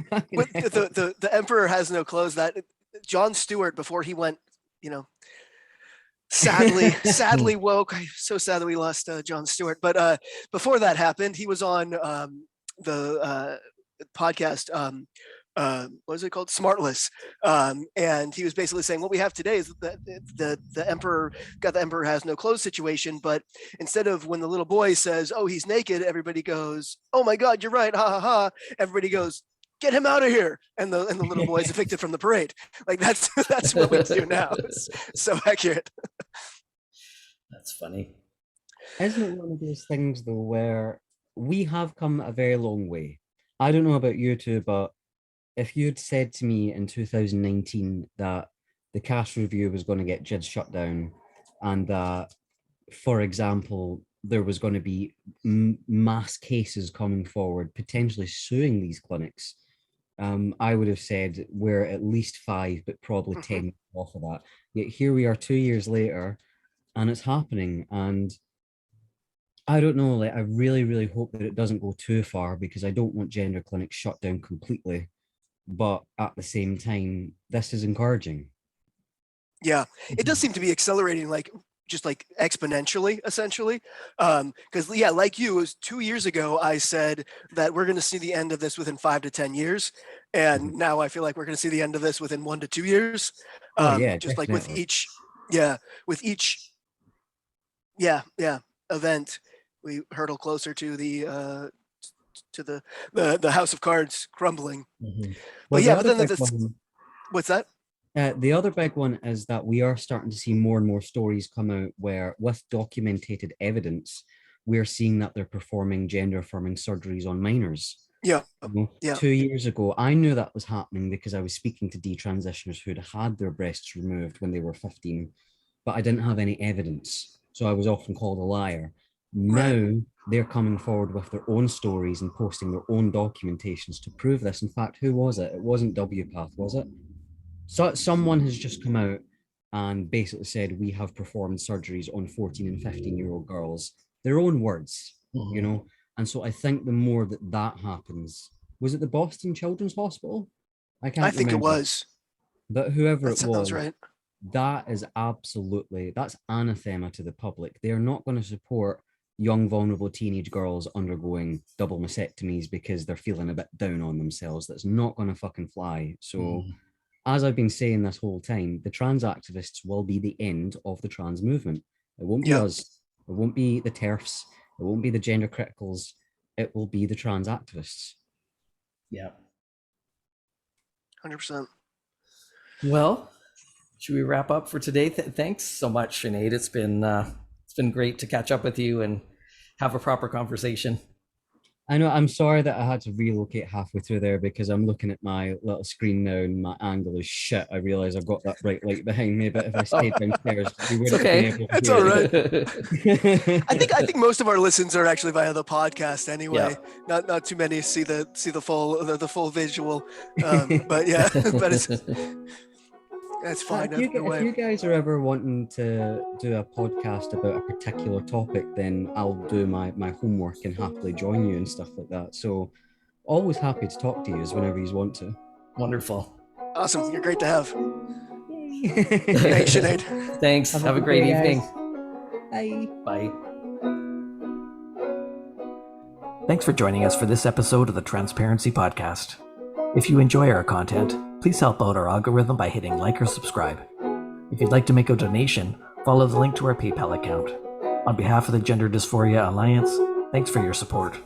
But the emperor has no clothes. That Jon Stewart, before he went, sadly woke. I'm so sad that we lost Jon Stewart. But before that happened, he was on the podcast. What is it called? Smartless. And he was basically saying what we have today is that the emperor got the emperor has no clothes situation, but instead of when the little boy says, oh, he's naked, everybody goes, oh my God, you're right, ha ha ha. Everybody goes, get him out of here. And the little boy is evicted from the parade. Like, that's what we do now. It's so accurate. That's funny. Isn't it one of those things though where we have come a very long way? I don't know about you two, but if you'd said to me in 2019 that the cast review was going to get JIDS shut down, and that, for example, there was going to be mass cases coming forward, potentially suing these clinics, I would have said we're at least 5, but probably 10 off of that. Yet here we are 2 years later, and it's happening. And I don't know, like, I really, really hope that it doesn't go too far, because I don't want gender clinics shut down completely. But at the same time, this is encouraging. Yeah, it does seem to be accelerating, like just like exponentially, essentially. Because yeah, like you, it was 2 years ago I said that we're going to see the end of this within 5 to 10 years, and now I feel like we're going to see the end of this within 1 to 2 years. Oh yeah, just definitely. like with each event, we hurtle closer to the house of cards crumbling. Well, But yeah, but then what's that? The other big one is that we are starting to see more and more stories come out where, with documented evidence, we're seeing that they're performing gender affirming surgeries on minors. Yeah. 2 years ago, I knew that was happening because I was speaking to detransitioners who'd had their breasts removed when they were 15, but I didn't have any evidence. So I was often called a liar. Now they're coming forward with their own stories and posting their own documentations to prove this. In fact, who was it? It wasn't WPATH, was it? So someone has just come out and basically said, we have performed surgeries on 14 and 15-year-old girls. Their own words, you know? And so I think the more that happens, was it the Boston Children's Hospital? I think it was. But whoever that it was, sounds right. That is that's anathema to the public. They are not going to support young, vulnerable teenage girls undergoing double mastectomies because they're feeling a bit down on themselves. That's not going to fucking fly. So as I've been saying this whole time, the trans activists will be the end of the trans movement. It won't be us. It won't be the TERFs. It won't be the gender criticals. It will be the trans activists. Yeah. 100%. Well, should we wrap up for today? Thanks so much, Sinead. It's been great to catch up with you and have a proper conversation. I know, I'm sorry that I had to relocate halfway through there because I'm looking at my little screen now and my angle is shit. I realize I've got that bright light behind me, but if I stayed downstairs, we wouldn't have been able to It's do all it. right. I think most of our listens are actually via the podcast anyway. Yeah. Not too many see the full visual. But yeah, but that's fine. If you guys are ever wanting to do a podcast about a particular topic, then I'll do my homework and happily join you and stuff like that. So always happy to talk to you whenever you want to. Wonderful. Awesome. You're great to have. Thanks, Sinead. Thanks. Have a great evening. Bye. Bye. Thanks for joining us for this episode of the Transparency Podcast. If you enjoy our content, please help out our algorithm by hitting like or subscribe. If you'd like to make a donation, follow the link to our PayPal account. On behalf of the Gender Dysphoria Alliance, thanks for your support.